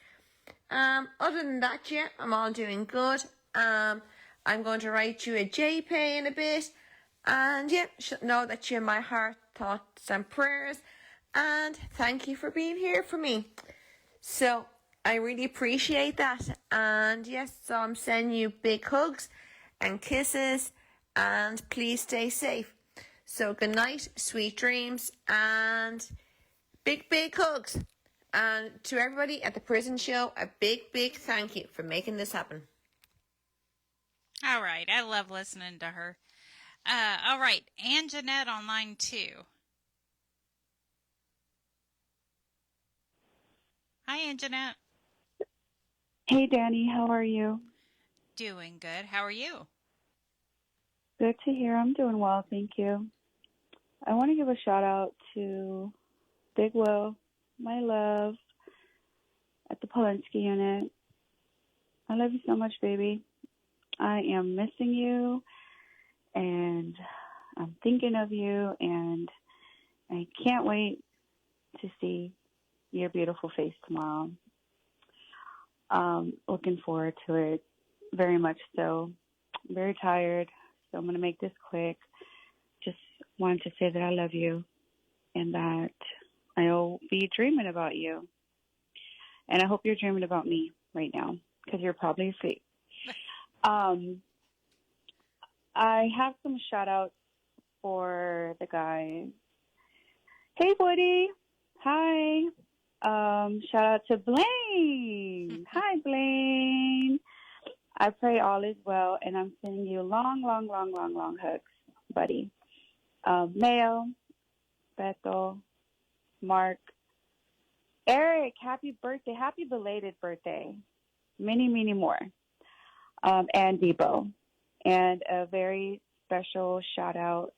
Other than that, yeah, I'm all doing good. I'm going to write you a JPay in a bit. And yeah, should know that you're in my heart, thoughts and prayers. And thank you for being here for me. So I really appreciate that. And yes, so I'm sending you big hugs and kisses. And please stay safe. So good night, sweet dreams, and big hugs. And to everybody at the prison show, a big thank you for making this happen. All right. I love listening to her. All right. Anjanette on line 2. Hi, Anjanette. Hey, Dani. How are you? Doing good. How are you? Good to hear. I'm doing well. Thank you. I want to give a shout out to Big Will, my love, at the Polensky unit. I love you so much, baby. I am missing you, and I'm thinking of you, and I can't wait to see your beautiful face tomorrow. Looking forward to it very much so. I'm very tired, so I'm going to make this quick. Just wanted to say that I love you and that I'll be dreaming about you. And I hope you're dreaming about me right now because you're probably asleep. I have some shout-outs for the guys. Hey, Woody. Hi. Shout out to Blaine. Hi, Blaine. I pray all is well, and I'm sending you long hugs, buddy. Mayo, Beto, Mark, Eric, happy birthday. Happy belated birthday. Many more. And Debo. And a very special shout out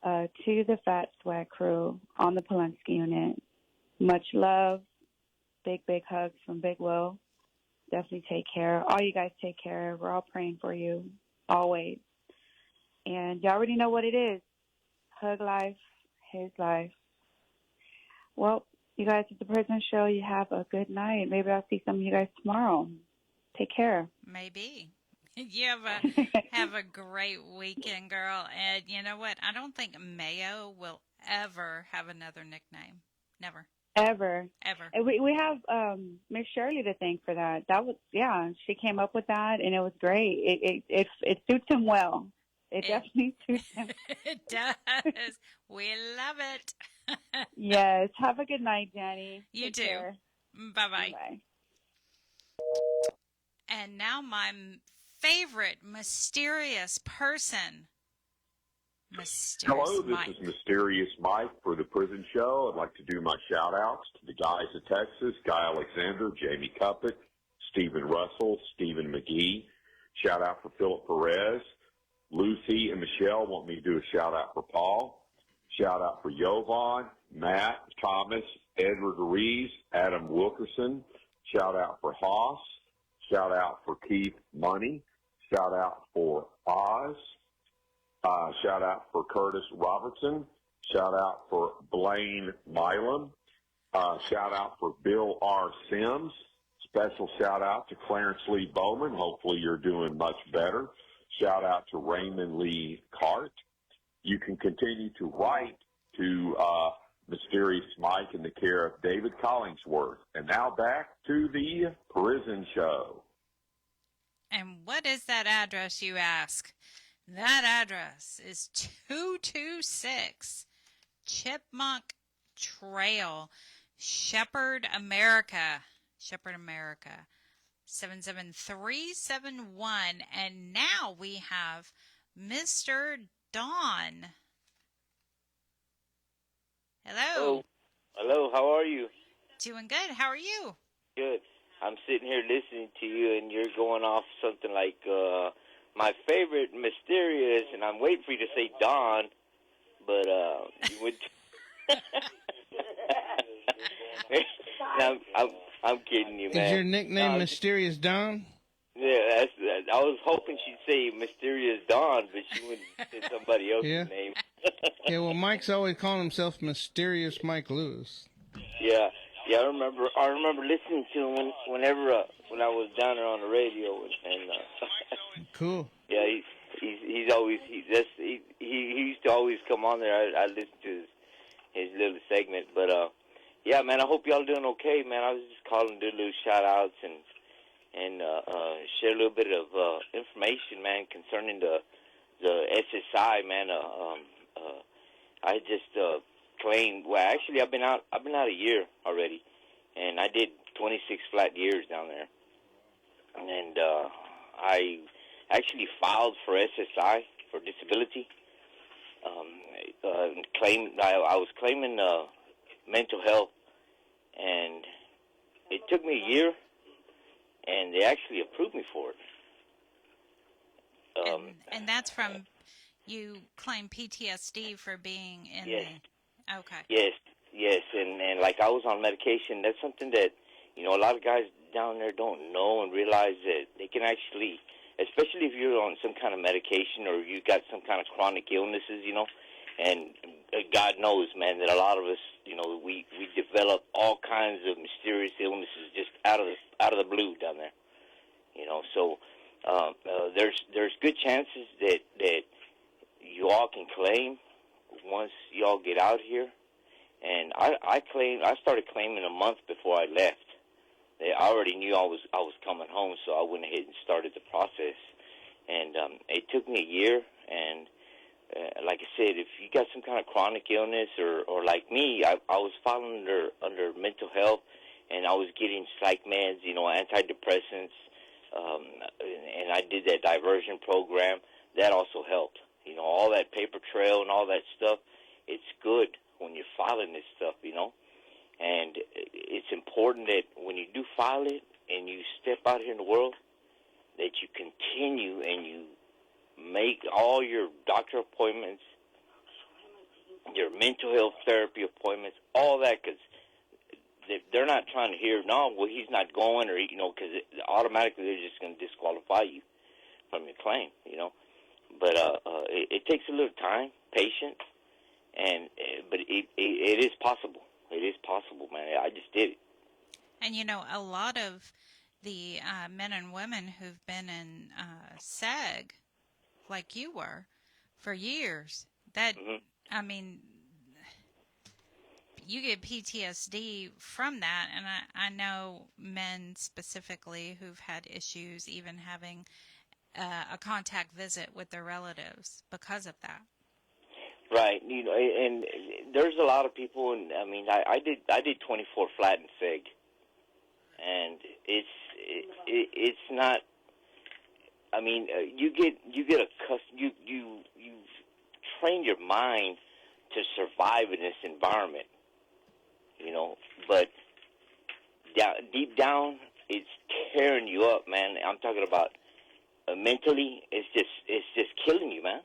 to the Fat Swag crew on the Polensky unit. Much love. Big hugs from Big Will. Definitely take care. All you guys take care. We're all praying for you. Always. And y'all already know what it is. Hug life. His life. Well, you guys at the prison show, you have a good night. Maybe I'll see some of you guys tomorrow. Take care. Maybe. You have a great weekend, girl. And you know what? I don't think Mayo will ever have another nickname. Never. Ever. Ever. We have Miss Shirley to thank for that. That was, yeah, she came up with that, and it was great. It suits him well. It definitely suits him. It does. We love it. Yes. Have a good night, Dani. You Take too. care. Bye-bye. Bye. And now my favorite mysterious person. Mysterious Hello, Mike. this is Mysterious Mike for the Prison Show. I'd like to do my shout-outs to the guys in Texas, Guy Alexander, Jamie Cupick, Stephen Russell, Stephen McGee. Shout-out for Philip Perez. Lucy and Michelle want me to do a shout-out for Paul. Shout-out for Jovan, Matt, Thomas, Edward Reeves, Adam Wilkerson. Shout-out for Haas. Shout-out for Keith Money. Shout-out for Oz. Shout out for Curtis Robertson. Shout out for Blaine Milam. Shout out for Bill R. Sims. Special shout out to Clarence Lee Bowman. Hopefully you're doing much better. Shout out to Raymond Lee Cart. You can continue to write to Mysterious Mike in the care of David Collingsworth. And now back to the Prison Show. And what is that address, you ask? That address is 226 Chipmunk Trail, Shepherd, America. 77371. And now we have Mr. Don. Hello. Hello, how are you? Doing good. How are you? Good. I'm sitting here listening to you, and you're going off something like, my favorite mysterious, and I'm waiting for you to say Don, but you would. I'm kidding you, man. Is your nickname Mysterious Don? Yeah, I was hoping she'd say Mysterious Don, but she wouldn't say somebody else's Yeah. name. Yeah, well, Mike's always calling himself Mysterious Mike Lewis. Yeah. I remember listening to him when I was down there on the radio, and Cool. yeah, he used to always come on there. I listened to his little segment, but yeah, man, I hope y'all doing okay, man. I was just calling to do little shout outs and share a little bit of information, man, concerning the SSI, man. I just claimed. Well, actually, I've been out a year already, and I did 26 flat years down there, and I actually filed for SSI for disability. I was claiming mental health, and it took me a year, and they actually approved me for it. And that's from you claim PTSD for being in Yes. the... Okay. Yes, and like I was on medication. That's something that, a lot of guys down there don't know and realize that they can actually, especially if you're on some kind of medication or you got some kind of chronic illnesses, and God knows, man, that a lot of us, we develop all kinds of mysterious illnesses just out of the blue down there, So there's good chances that you all can claim once y'all get out here. And I started claiming a month before I left. I already knew I was coming home, so I went ahead and started the process. And it took me a year. And like I said, if you got some kind of chronic illness or like me, I was filing under mental health, and I was getting psych meds, antidepressants, and I did that diversion program. That also helped. All that paper trail and all that stuff, it's good when you're filing this stuff, And it's important that when you do file it and you step out here in the world, that you continue and you make all your doctor appointments, your mental health therapy appointments, all that, because they're not trying to hear, no, well, he's not going, or, because automatically they're just going to disqualify you from your claim, But it takes a little time, patience, but it is possible. It is possible, man. I just did it. And, a lot of the men and women who've been in SEG, like you were, for years, that, I mean, you get PTSD from that. And I know men specifically who've had issues even having a contact visit with their relatives because of that. Right, and there's a lot of people, and I mean, I did 24 flat and fig, and it's not. I mean, you get you train your mind to survive in this environment, but deep down, it's tearing you up, man. I'm talking about mentally. It's just killing you, man.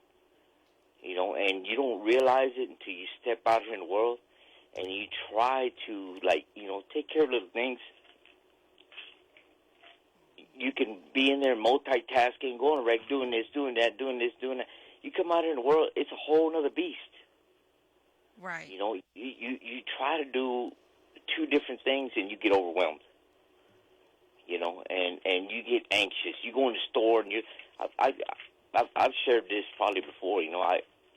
And you don't realize it until you step out here in the world and you try to, take care of little things. You can be in there multitasking, going to rec, doing this, doing that, doing this, doing that. You come out here in the world, it's a whole other beast. Right. You try to do two different things and you get overwhelmed. And you get anxious. You go in the store and I've shared this probably before.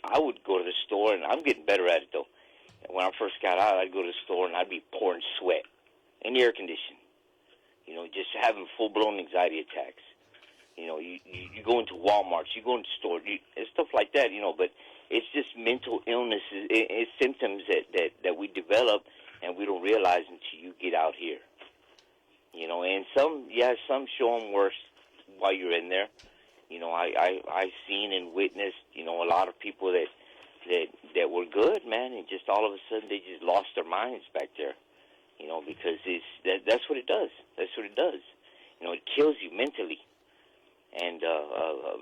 I would go to the store, and I'm getting better at it though. When I first got out, I'd go to the store and I'd be pouring sweat in the air conditioning. Just having full-blown anxiety attacks. You go into Walmart, you go into stores, and stuff like that. But it's just mental illnesses, it's symptoms that we develop and we don't realize until you get out here. And some show them worse while you're in there. I've seen and witnessed, a lot of people that were good, man, and just all of a sudden they just lost their minds back there, because that's what it does. That's what it does. It kills you mentally. And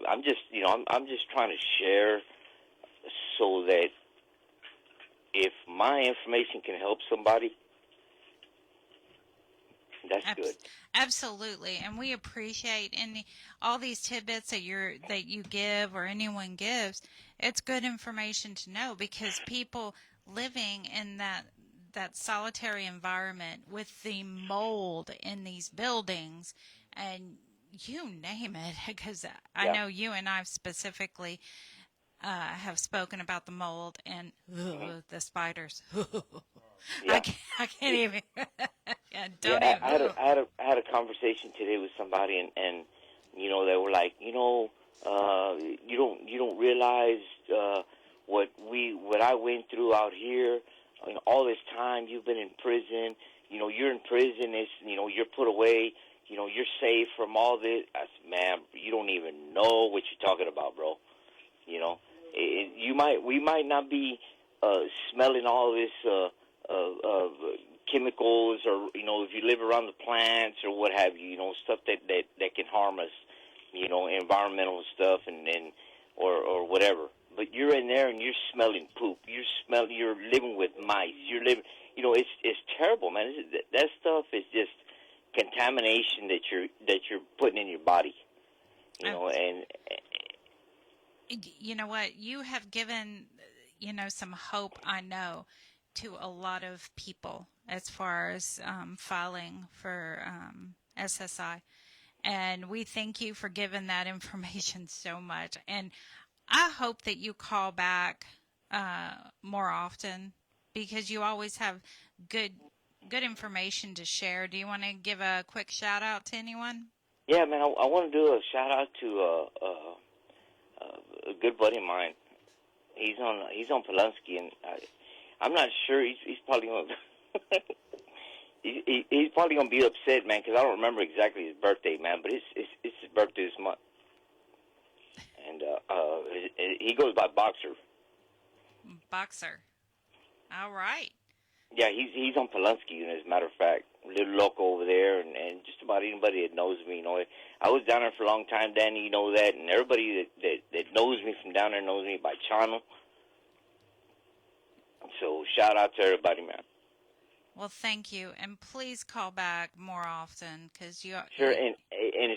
I'm just trying to share so that if my information can help somebody, that's good. Absolutely, and we appreciate all these tidbits that you give or anyone gives. It's good information to know because people living in that solitary environment with the mold in these buildings, and you name it, because I know you and I specifically have spoken about the mold and the spiders. Yeah. I can't even. I had a conversation today with somebody, and they were like, you don't realize what I went through out here. All this time you've been in prison. You're in prison. It's you're put away. You're safe from all this. I said, man, you don't even know what you're talking about, bro. We might not be smelling all this. Chemicals, or if you live around the plants or what have you, stuff that can harm us, environmental stuff or whatever. But you're in there and you're smelling poop. You're living with mice. You're living. It's terrible, man. That stuff is just contamination that you're putting in your body. And you know what? You have given some hope. I know. To a lot of people as far as filing for SSI. And we thank you for giving that information so much. And I hope that you call back more often because you always have good information to share. Do you want to give a quick shout out to anyone? Yeah, man, I want to do a shout out to a good buddy of mine. He's on Pulaski, and I'm not sure. He's probably going. He's probably going to be upset, man, because I don't remember exactly his birthday, man. But it's his birthday this month, and he goes by Boxer. Boxer. All right. Yeah, he's on Pulaski, as a matter of fact, little loco over there, and just about anybody that knows me, I was down there for a long time, Dani, you know that, and everybody that knows me from down there knows me by Channel. So shout out to everybody, man. Well, thank you, and please call back more often because you. Sure, and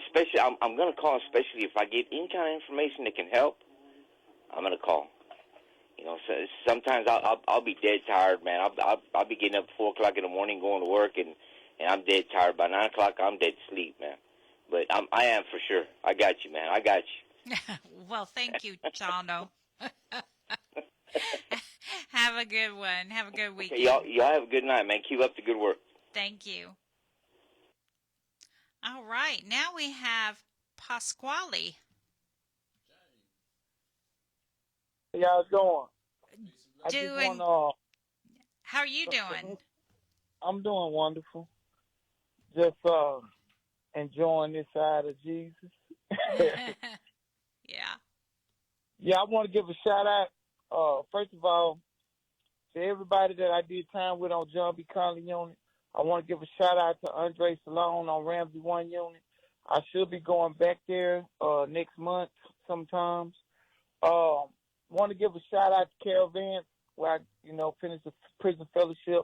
especially I'm going to call, especially if I get any kind of information that can help. I'm going to call. So sometimes I'll be dead tired, man. I'll be getting up at 4 o'clock in the morning, going to work, and I'm dead tired. By 9 o'clock, I'm dead asleep, man. But I am for sure. I got you, man. I got you. Well, thank you, Chano. Have a good one. Have a good weekend. Okay, y'all have a good night, man. Keep up the good work. Thank you. All right. Now we have Pasquale y'all doing? Doing. How are you doing? I'm doing wonderful. Just enjoying this side of Jesus. Yeah. Yeah, I want to give a shout out. First of all, to everybody that I did time with on John B. Conley Unit. I want to give a shout out to Andre Salone on Ramsey 1 Unit. I should be going back there next month sometimes. Want to give a shout out to Caravan, where I, finished the prison fellowship.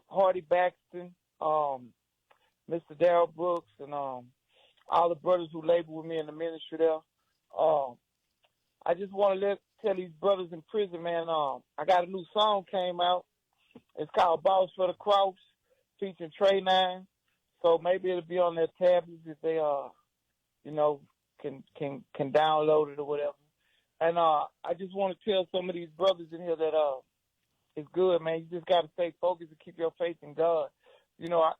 Hardy Baxton, Mr. Darrell Brooks, and all the brothers who labor with me in the ministry there. I just want to tell these brothers in prison, man, I got a new song came out. It's called Boss for the Cross, featuring Trey 9. So maybe it'll be on their tablets if they, can download it or whatever. And I just want to tell some of these brothers in here that it's good, man. You just got to stay focused and keep your faith in God.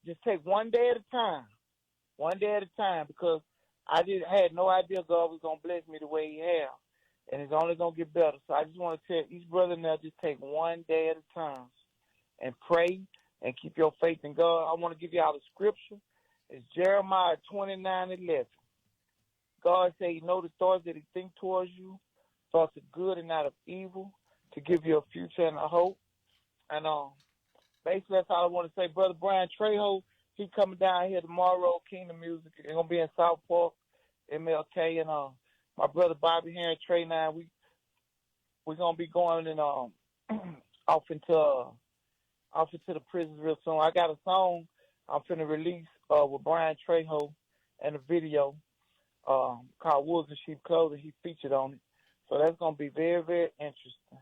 Just take one day at a time. One day at a time, because I had no idea God was going to bless me the way he has. And it's only going to get better. So I just want to tell each brother now, just take one day at a time and pray and keep your faith in God. I want to give you all the scripture. It's Jeremiah 29:11. God said, the thoughts that he think towards you, thoughts of good and not of evil, to give you a future and a hope. And basically that's all I want to say. Brother Brian Trejo, he coming down here tomorrow, Kingdom Music. It's going to be in South Park, MLK, and my brother Bobby here and Trey 9, we're going to be going and off into the prisons real soon. I got a song I'm finna release with Brian Trejo and a video called Wolves in Sheep Clothing. He featured on it. So that's going to be very, very interesting.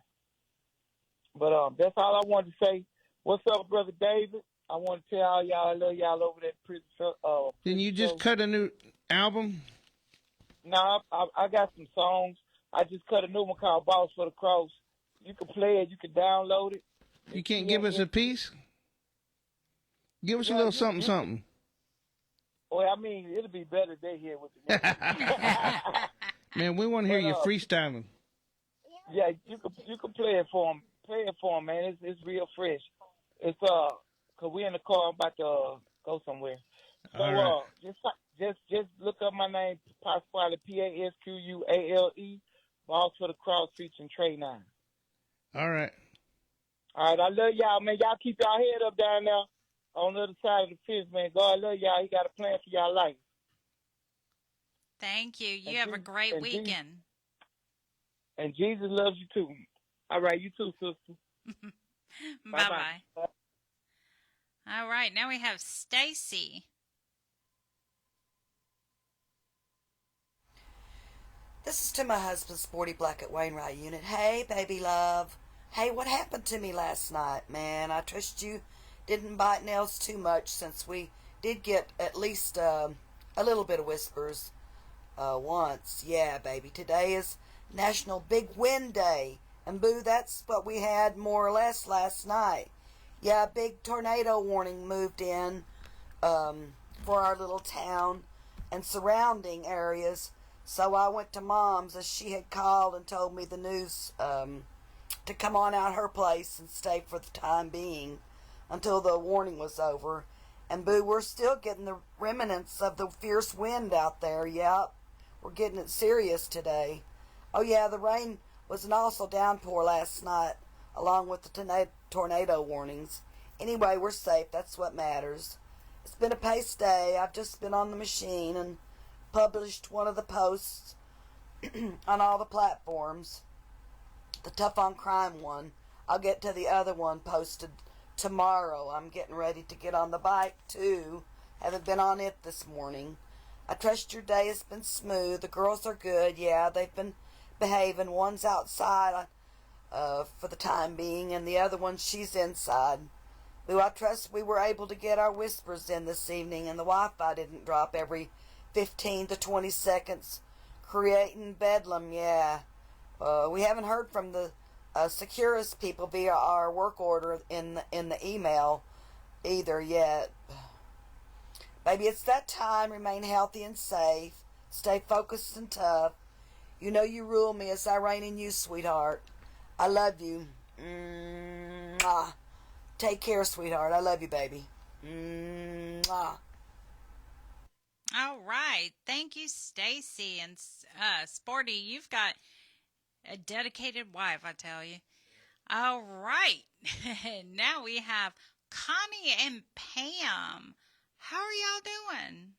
But that's all I wanted to say. What's up, Brother David? I want to tell all y'all I love y'all over that prison. Didn't you just cut a new album? No, I got some songs. I just cut a new one called Boss for the Cross. You can play it. You can download it. You can't give us a piece? Give us a little something. Well, I mean, it'll be better if they hear what you Man, we want to hear you freestyling. Yeah, you can play it for them. Play it for them, man. It's real fresh. It's cause we're in the car. I'm about to go somewhere. So All right. just look up my name, Pasquale, Pasquale, Boss for the Cross, featuring Trey 9. All right. All right, I love y'all, man. Y'all keep y'all head up down there on the other side of the fence, man. God love y'all. He got a plan for y'all life. Thank you. You have a great weekend. And Jesus loves you too. All right, you too, sister. Bye-bye. All right, now we have Stacy. This is to my husband, Sporty Black at Wainwright Unit. Hey, baby love. Hey, what happened to me last night, man? I trust you didn't bite nails too much, since we did get at least a little bit of whispers once. Yeah, baby. Today is National Big Wind Day. And boo, that's what we had more or less last night. Yeah, a big tornado warning moved in for our little town and surrounding areas. So I went to Mom's, as she had called and told me the news, to come on out her place and stay for the time being until the warning was over. And boo, we're still getting the remnants of the fierce wind out there. Yep, we're getting it serious today. Oh yeah, the rain was an also downpour last night, along with the tornado warnings. Anyway, we're safe. That's what matters. It's been a pace day. I've just been on the machine and published one of the posts on all the platforms. The Tough on Crime one. I'll get to the other one posted tomorrow. I'm getting ready to get on the bike, too. Haven't been on it this morning. I trust your day has been smooth. The girls are good. Yeah, they've been behaving. One's outside for the time being, and the other one, she's inside. Boo, I trust we were able to get our whispers in this evening, and the Wi-Fi didn't drop every 15 to 20 seconds, creating bedlam. Yeah. We haven't heard from the Securus people via our work order in the email either yet. Baby, it's that time. Remain healthy and safe. Stay focused and tough. You know you rule me. It's Irene and you, sweetheart. I love you. Mwah. Take care, sweetheart. I love you, baby. Mwah. All right. Thank you, Stacy. And Sporty, you've got a dedicated wife, I tell you. All right. Now we have Connie and Pam. How are y'all doing?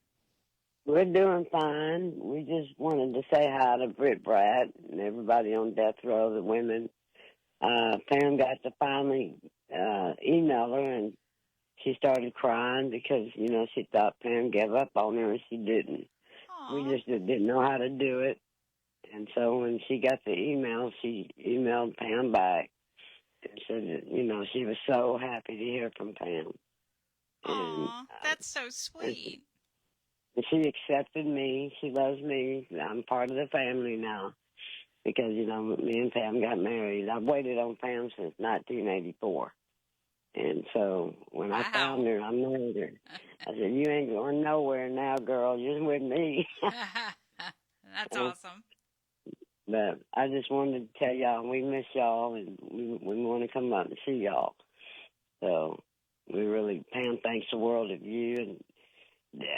We're doing fine. We just wanted to say hi to Britt Brat and everybody on death row, the women. Pam got to finally email her, and she started crying because, you know, she thought Pam gave up on her, and she didn't. Aww. We just didn't know how to do it. And so when she got the email, she emailed Pam back and said that, you know, she was so happy to hear from Pam. Aw, that's so sweet. And she accepted me. She loves me. I'm part of the family now because, you know, me and Pam got married. I've waited on Pam since 1984. And so when I found her, I married her. I said, you ain't going nowhere now, girl. You're with me. That's awesome. But I just wanted to tell y'all we miss y'all, and we want to come up and see y'all. So we really, Pam thanks the world of you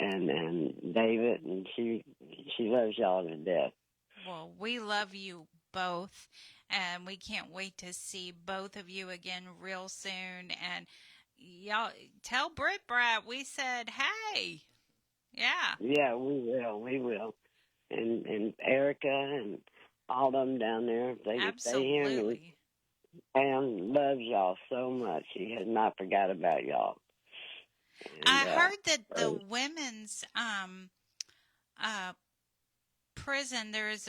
and David, and she loves y'all to death. Well, we love you both, and we can't wait to see both of you again real soon. And y'all tell Britt Brat we said hey. Yeah. Yeah, we will. And Erica and all of them down there, if they hear me. Pam loves y'all so much. She has not forgot about y'all. And, I heard that the women's prison, there's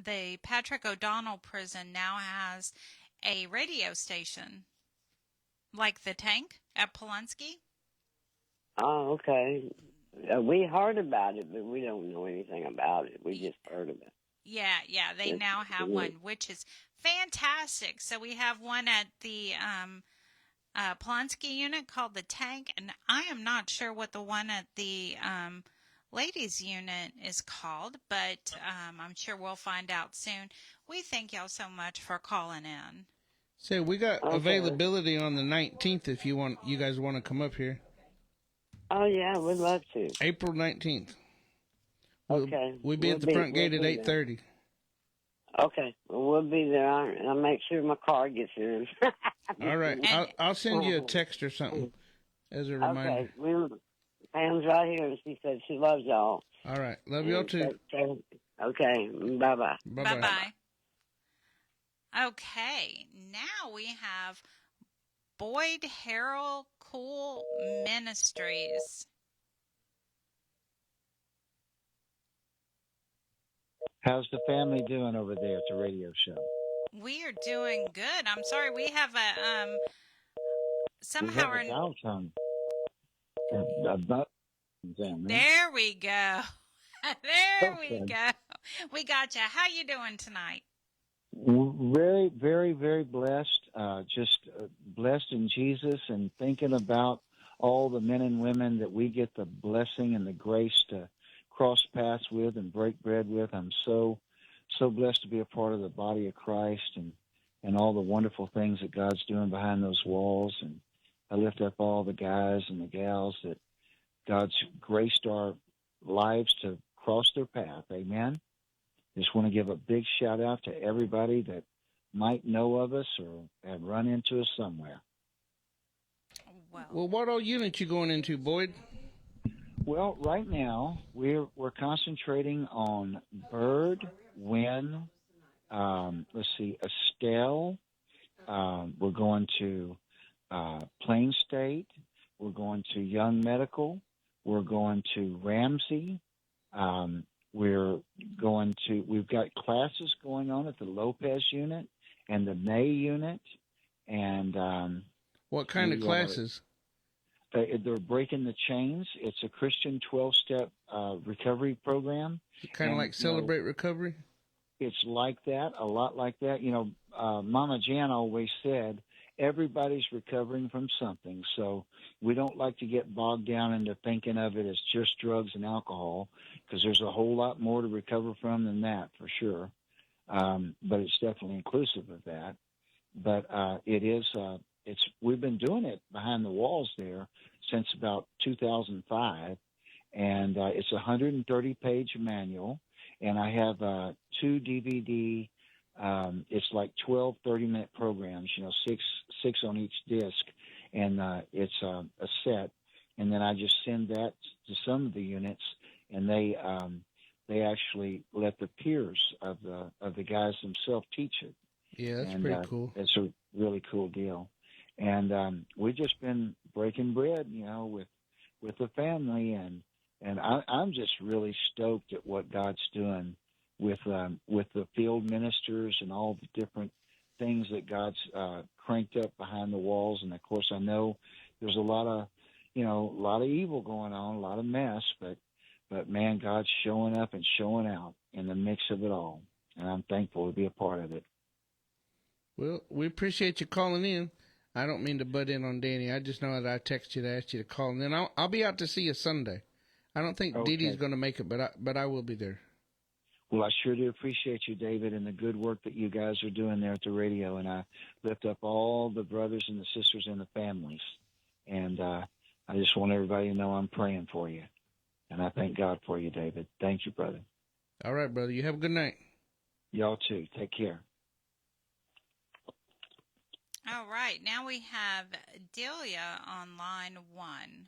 the Patrick O'Donnell prison now has a radio station, like the Tank at Pulaski. Oh, okay. We heard about it, but we don't know anything about it. We just heard of it. Yeah, they now have one, which is fantastic. So we have one at the Pulaski unit called the Tank, and I am not sure what the one at the ladies unit is called, but I'm sure we'll find out soon. We thank y'all so much for calling in. So we got availability on the 19th if you guys want to come up here. Oh, yeah, we'd love to. April 19th. Okay. We'll be at the front gate at 8:30. Okay. Well, we'll be there. I'll make sure my car gets in. All right. I'll send you a text or something as a reminder. Okay. Pam's right here, and she said she loves y'all. All right. Love y'all too. Okay. Bye-bye. Bye-bye. Okay. Now we have Boyd Harrell Cool Ministries. How's the family doing over there at the radio show? We are doing good. I'm sorry, we have a somehow we have a dial tone. There we go. There we go. We got you. How you doing tonight? Very, very, very blessed. Just blessed in Jesus, and thinking about all the men and women that we get the blessing and the grace to cross paths with and break bread with. I'm so blessed to be a part of the body of Christ and all the wonderful things that God's doing behind those walls. And I lift up all the guys and the gals that God's graced our lives to cross their path. Amen. Just want to give a big shout out to everybody that might know of us or have run into us somewhere. Well, what all unit you going into, Boyd? Well, right now we're concentrating on Bird, Wynn, let's see, Estelle. We're going to Plain State. We're going to Young Medical. We're going to Ramsey. We've got classes going on at the Lopez unit and the May unit. And what kind of classes? They're breaking the chains. It's a Christian 12-step recovery program. Kind of like Celebrate Recovery? It's like that, a lot like that. You know, Mama Jan always said, everybody's recovering from something. So we don't like to get bogged down into thinking of it as just drugs and alcohol, because there's a whole lot more to recover from than that, for sure. But it's definitely inclusive of that. But we've been doing it behind the walls there since about 2005, and it's a 130-page manual, and I have 2 DVD. It's like 12 30-minute programs, six on each disc, and it's a set. And then I just send that to some of the units, and they actually let the peers of the guys themselves teach it. Yeah, that's and, pretty cool. It's a really cool deal. And we've just been breaking bread, with the family, and I'm just really stoked at what God's doing with the field ministers and all the different things that God's cranked up behind the walls. And of course, I know there's a lot of evil going on, a lot of mess, but man, God's showing up and showing out in the mix of it all, and I'm thankful to be a part of it. Well, we appreciate you calling in. I don't mean to butt in on Dani. I just know that I texted you to ask you to call, and then I'll be out to see you Sunday. I don't think Okay. Dee Dee's going to make it, but I will be there. Well, I sure do appreciate you, David, and the good work that you guys are doing there at the radio. And I lift up all the brothers and the sisters and the families. And I just want everybody to know I'm praying for you. And I thank God for you, David. Thank you, brother. All right, brother. You have a good night. Y'all too. Take care. All right. Now we have Delia on line 1.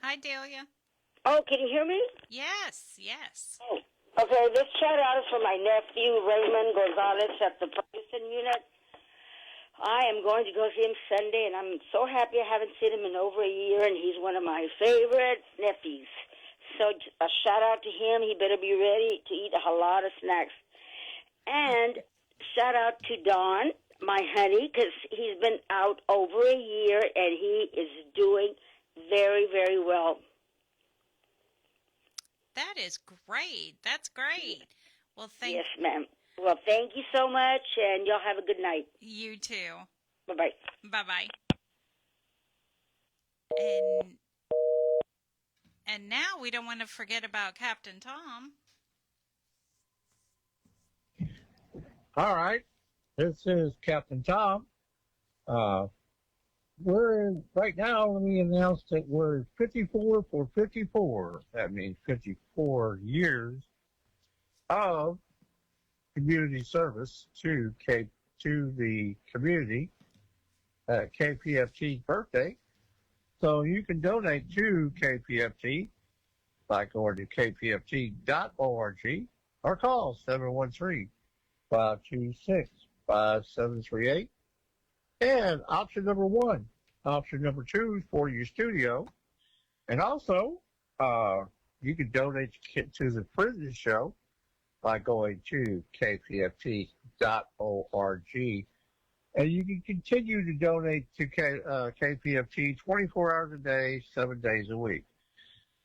Hi, Delia. Oh, can you hear me? Yes, yes. Oh, okay. This shout out is for my nephew, Raymond Gonzalez, at the Ferguson unit. I am going to go see him Sunday, and I'm so happy I haven't seen him in over a year, and he's one of my favorite nephews. So a shout out to him. He better be ready to eat a lot of snacks. And shout out to Don, my honey, because he's been out over a year, and he is doing very, very well. That is great. That's great. Well, Yes, ma'am. Well, thank you so much, and y'all have a good night. You too. Bye-bye. Bye-bye. And now we don't want to forget about Captain Tom. All right. This is Captain Tom. Right now, let me announce that we're 54 for 54. That means 54 years of community service to the community at KPFT's birthday. So you can donate to KPFT by going to kpft.org or call 713-526-5738. And option number 1. Option number 2 is for your studio. And also, you can donate to the prison show by going to kpft.org. And you can continue to donate to KPFT 24 hours a day, 7 days a week.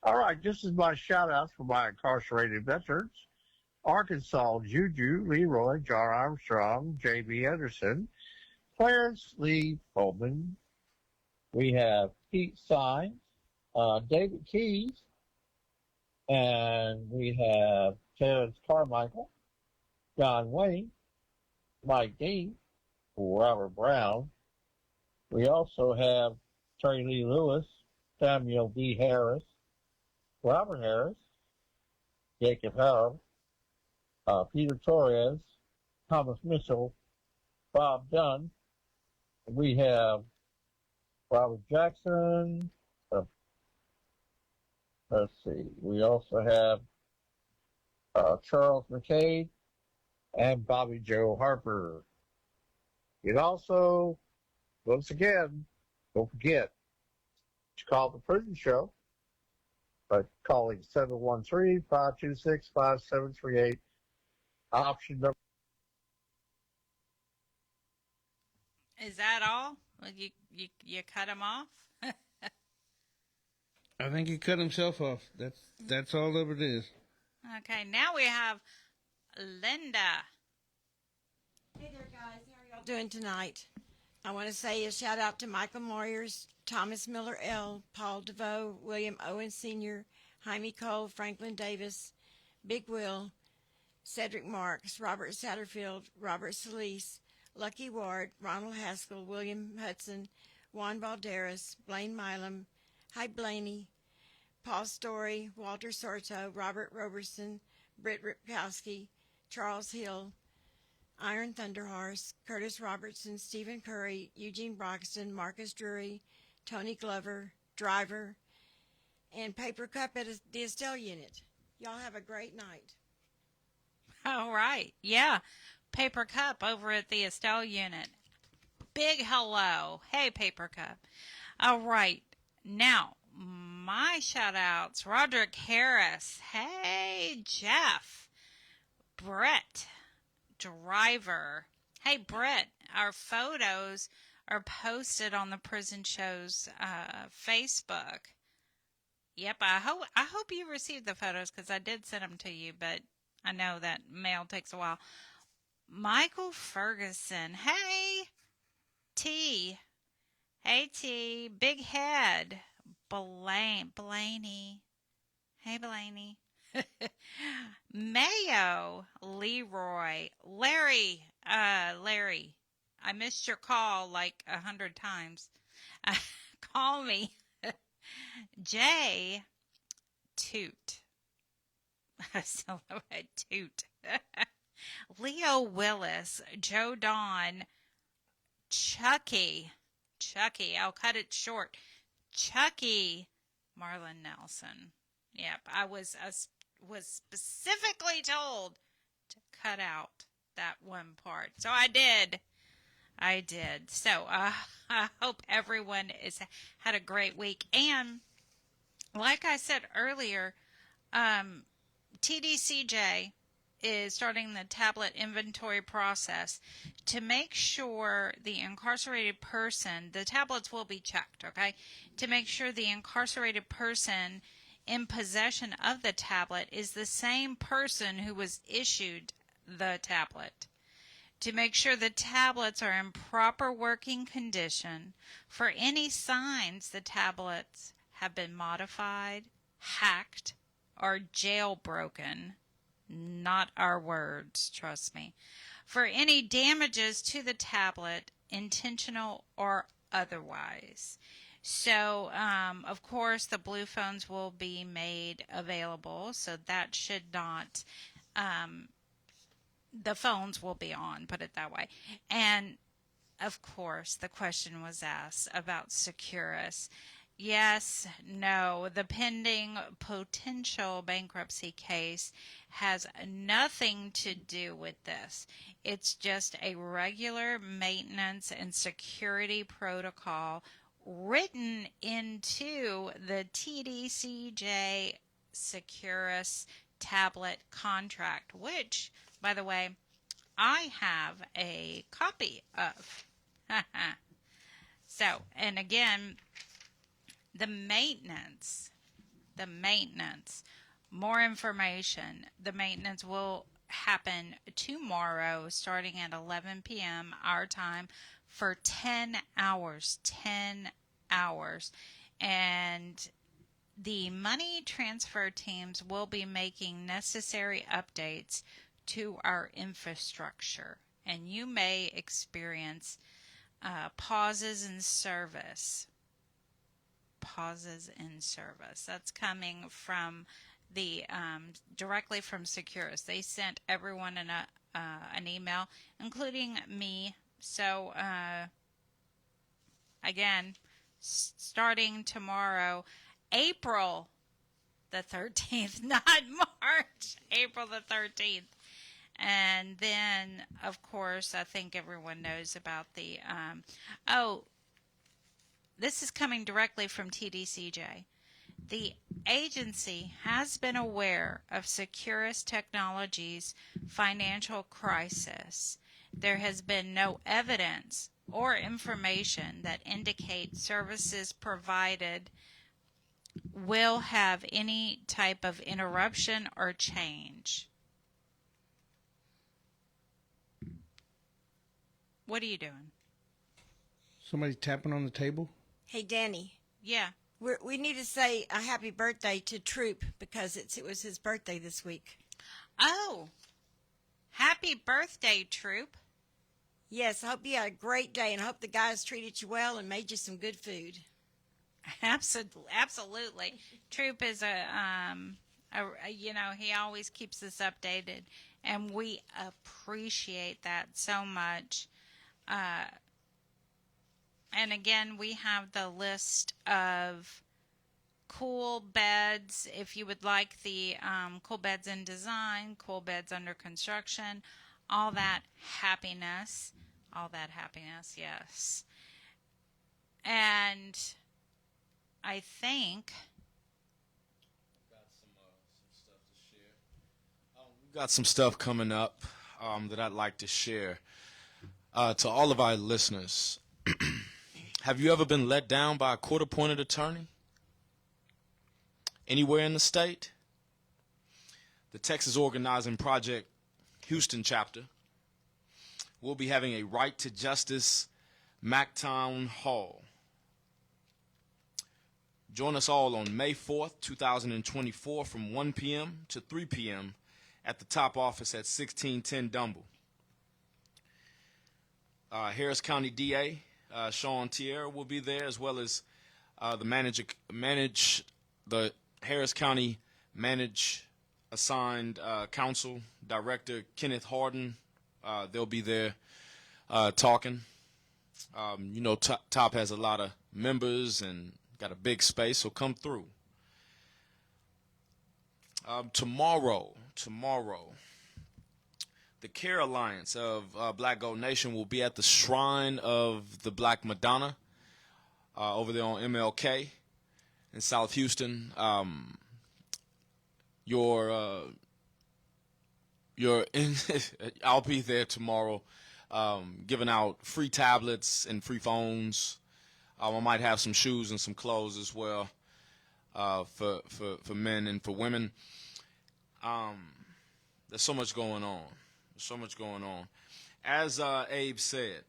All right, this is my shout-outs for my incarcerated veterans. Arkansas, Juju, Leroy, John Armstrong, J.B. Anderson, Clarence Lee Bowman. We have Pete Sines, David Keys, and we have Terrence Carmichael, John Wayne, Mike Dean, Robert Brown. We also have Terry Lee Lewis, Samuel D. Harris, Robert Harris, Jacob Harold, Peter Torres, Thomas Mitchell, Bob Dunn. We have Robert Jackson. Let's see. We also have Charles McCade and Bobby Joe Harper. And also, once again, don't forget to call the prison show by calling 713-526-5738. Option number. Is that all? Well, you cut him off? I think he cut himself off. That's all of it is. Okay, now we have Linda. Hey there, guys. How are y'all doing tonight? I want to say a shout out to Michael Moyers, Thomas Miller L., Paul DeVoe, William Owen Sr., Jaime Cole, Franklin Davis, Big Will, Cedric Marks, Robert Satterfield, Robert Solis, Lucky Ward, Ronald Haskell, William Hudson, Juan Valderas, Blaine Milam, Hi Blaney, Paul Story, Walter Sorto, Robert Roberson, Britt Ripkowski, Charles Hill, Iron Thunderhorse, Curtis Robertson, Stephen Curry, Eugene Broxton, Marcus Drury, Tony Glover, Driver, and Paper Cup at the Estelle Unit. Y'all have a great night. All right. Yeah. Paper Cup over at the Estelle Unit. Big hello. Hey, Paper Cup. All right. Now, my shout-outs. Roderick Harris. Hey, Jeff. Brett. Driver. Hey, Brett. Our photos are posted on the Prison Show's Facebook. Yep, I hope you received the photos because I did send them to you, but I know that mail takes a while. Michael Ferguson. Hey, T. Hey, T. Big Head. Blaney. Hey, Blaney. Mayo. Leroy. Larry. Larry. I missed your call like 100 times. Call me. Jay. Toot. Toot. Leo Willis, Joe Don, Chucky, I'll cut it short, Chucky, Marlon Nelson. Yep, I was specifically told to cut out that one part, so I did. So I hope everyone had a great week, and like I said earlier, TDCJ is starting the tablet inventory process to make sure the incarcerated person, the tablets will be checked, okay, to make sure the incarcerated person in possession of the tablet is the same person who was issued the tablet, to make sure the tablets are in proper working condition. For any signs the tablets have been modified, hacked, or jailbroken, not our words, trust me. For any damages to the tablet, intentional or otherwise. So, of course, the blue phones will be made available, so that should not, the phones will be on, put it that way. And, of course, the question was asked about Securus. Yes, no, the pending potential bankruptcy case has nothing to do with this. It's just a regular maintenance and security protocol written into the TDCJ Securus tablet contract, which, by the way, I have a copy of. So, and again, the maintenance, more information. The maintenance will happen tomorrow starting at 11 p.m. our time for 10 hours. And the money transfer teams will be making necessary updates to our infrastructure. And you may experience pauses in service. That's coming from the directly from Securus. They sent everyone an email, including me. So again, starting tomorrow, April the 13th, not March, April the 13th. And then, of course, I think everyone knows about the this is coming directly from TDCJ. The agency has been aware of Securus Technologies' financial crisis. There has been no evidence or information that indicates services provided will have any type of interruption or change. What are you doing? Somebody tapping on the table? Hey, Dani. Yeah. We need to say a happy birthday to Troop because it was his birthday this week. Oh, happy birthday, Troop. Yes, I hope you had a great day, and I hope the guys treated you well and made you some good food. Absolutely. Troop is he always keeps us updated, and we appreciate that so much. And again, we have the list of cool beds. If you would like the cool beds in design, cool beds under construction, all that happiness, yes. And I think we've got some stuff coming up that I'd like to share to all of our listeners. Have you ever been let down by a court-appointed attorney? Anywhere in the state? The Texas Organizing Project Houston chapter will be having a Right to Justice Mactown Hall. Join us all on May 4th, 2024 from 1 p.m. to 3 p.m. at the top office at 1610 Dumble. Harris County DA Sean Tierra will be there, as well as the Harris County assigned counsel director Kenneth Harden. They'll be there talking. Top has a lot of members and got a big space, so come through. Tomorrow, the Care Alliance of Black Gold Nation will be at the Shrine of the Black Madonna over there on MLK in South Houston. I'll be there tomorrow, giving out free tablets and free phones. I might have some shoes and some clothes as well for men and for women. There's so much going on. As Abe said,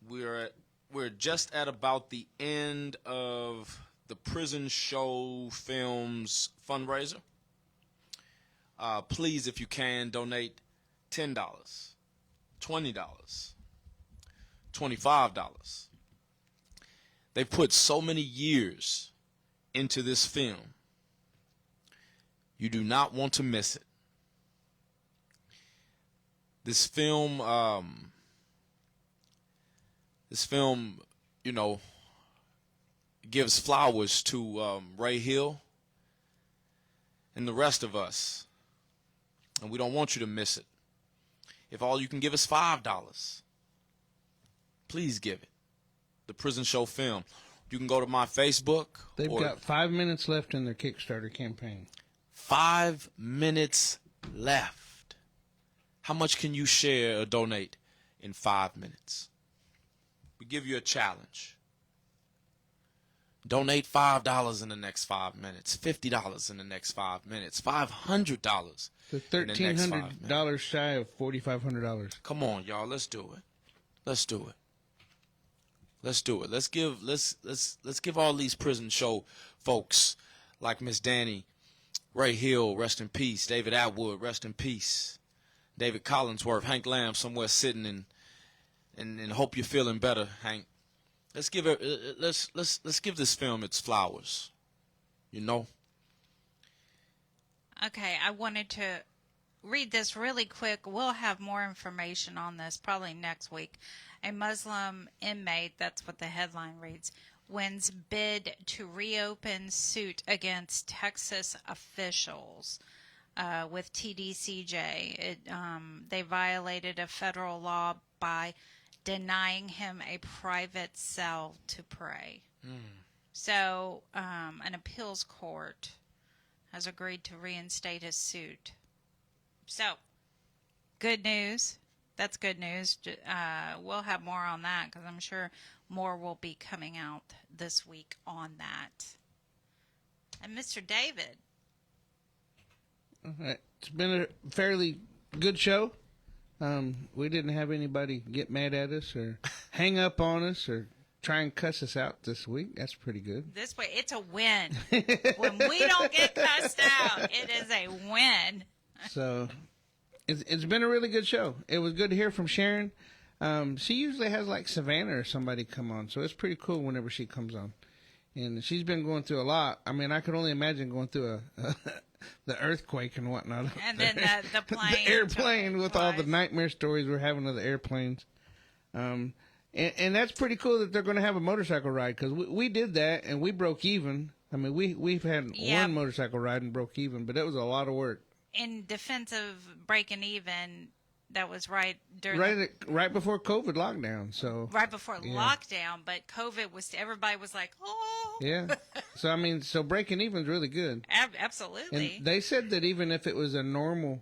we're just at about the end of the Prison Show Films fundraiser. Please, if you can, donate $10, $20, $25. They've put so many years into this film. You do not want to miss it. This film, gives flowers to Ray Hill and the rest of us, and we don't want you to miss it. If all you can give is $5, please give it. The Prison Show Film. You can go to my Facebook. They've got 5 minutes left in their Kickstarter campaign. 5 minutes left. How much can you share or donate in 5 minutes? We give you a challenge. Donate $5 in the next 5 minutes, $50 in the next 5 minutes, $500. So $1,300 shy of $4,500. Come on, y'all, let's do it. Let's give all these Prison Show folks like Miss Dani, Ray Hill, rest in peace, David Atwood, rest in peace, David Collingsworth, Hank Lamb somewhere sitting and hope you're feeling better, Hank. Let's give this film its flowers. Okay, I wanted to read this really quick. We'll have more information on this probably next week. A Muslim inmate, that's what the headline reads, wins bid to reopen suit against Texas officials with TDCJ. They violated a federal law by denying him a private cell to pray. So an appeals court has agreed to reinstate his suit. So, good news. That's good news. We'll have more on that because I'm sure more will be coming out this week on that. And Mr. David. All right. It's been a fairly good show. We didn't have anybody get mad at us or hang up on us or try and cuss us out this week. That's pretty good. This way, it's a win. When we don't get cussed out, it is a win. So it's been a really good show. It was good to hear from Sharon. She usually has like Savannah or somebody come on, so it's pretty cool whenever she comes on. And she's been going through a lot. I mean, I could only imagine going through the earthquake and whatnot. And then the plane. The airplane with all the nightmare stories we're having of the airplanes. And that's pretty cool that they're going to have a motorcycle ride, because we did that and we broke even. I mean, we've had one motorcycle ride and broke even, but it was a lot of work. In defense of breaking even, that was right during right before COVID lockdown. So right before lockdown, but COVID was, everybody was like, oh. Yeah. So I mean, so breaking even is really good. Absolutely. And they said that even if it was a normal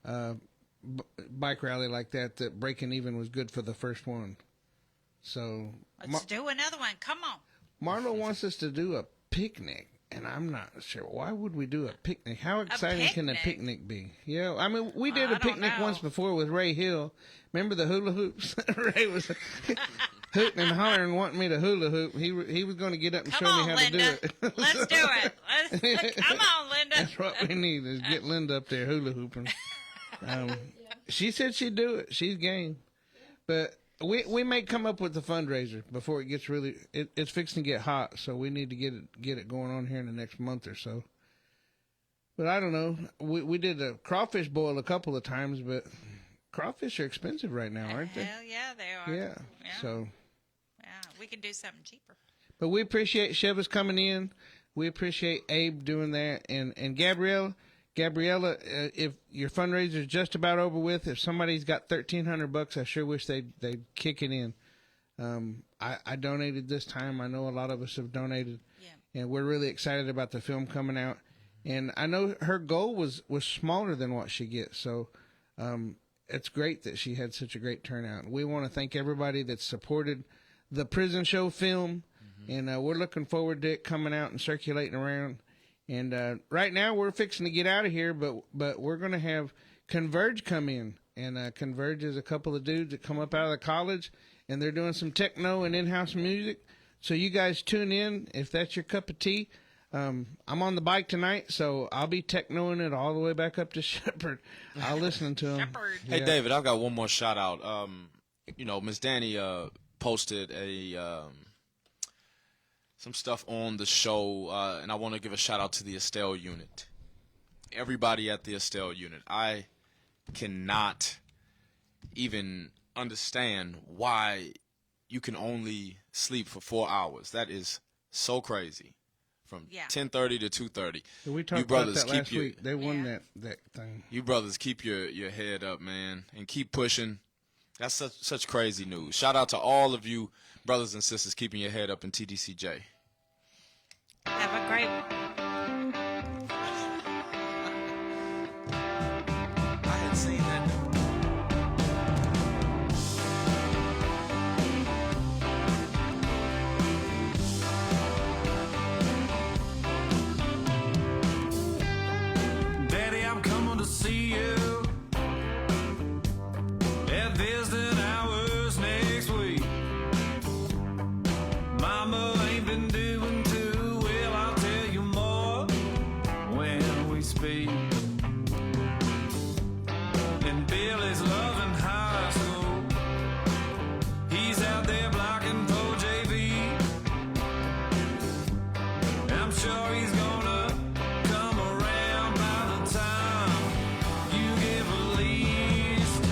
bike rally like that, that breaking even was good for the first one. So let's do another one. Come on. Marlo wants us to do a picnic. And I'm not sure. Why would we do a picnic? How exciting can a picnic be? Yeah, I mean, we did a picnic once before with Ray Hill. Remember the hula hoops? Ray was hooting and hollering, wanting me to hula hoop. He was going to get up and show me how to do it. Let's do it. Come on, Linda. That's what we need, is get Linda up there hula hooping. She said she'd do it. She's game. But we may come up with the fundraiser before it gets really. It's fixing to get hot, so we need to get it going on here in the next month or so. But I don't know. We did a crawfish boil a couple of times, but crawfish are expensive right now, aren't they? Hell yeah, they are. Yeah. So. Yeah, we can do something cheaper. But we appreciate Chivas coming in. We appreciate Abe doing that, and Gabriella, if your fundraiser is just about over with, if somebody's got $1,300, I sure wish they'd kick it in. I donated this time. I know a lot of us have donated, and we're really excited about the film coming out. And I know her goal was smaller than what she gets, so it's great that she had such a great turnout. We want to thank everybody that supported the Prison Show film, and we're looking forward to it coming out and circulating around. And right now we're fixing to get out of here, but we're going to have Cnvrge come in. And Cnvrge is a couple of dudes that come up out of the college, and they're doing some techno and in-house music. So you guys tune in if that's your cup of tea. I'm on the bike tonight, so I'll be technoing it all the way back up to Shepherd. I'll listen to them. Hey, David, I've got one more shout out. Miss Dani posted some stuff on the show, and I want to give a shout out to the Estelle unit. Everybody at the Estelle unit. I cannot even understand why you can only sleep for 4 hours. That is so crazy. From 10:30 to 2:30. We talked about that last week. They won that thing. You brothers keep your head up, man, and keep pushing. That's such crazy news. Shout out to all of you brothers and sisters keeping your head up in TDCJ. Have a great I had seen that. Daddy, I'm coming to see you at visiting hours next week. Mama ain't been doing too well, I'll tell you more when we speak. And Billy's loving high school. He's out there blocking for JV. I'm sure he's gonna come around by the time you get released.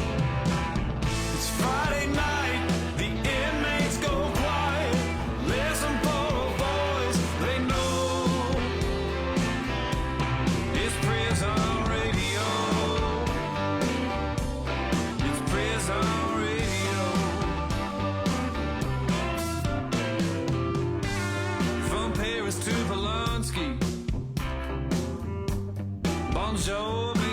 It's Friday night, the inmates go quiet. Listen for the boys, they know it's prison radio. It's prison radio. From Paris to Polanski, Bon Jovi.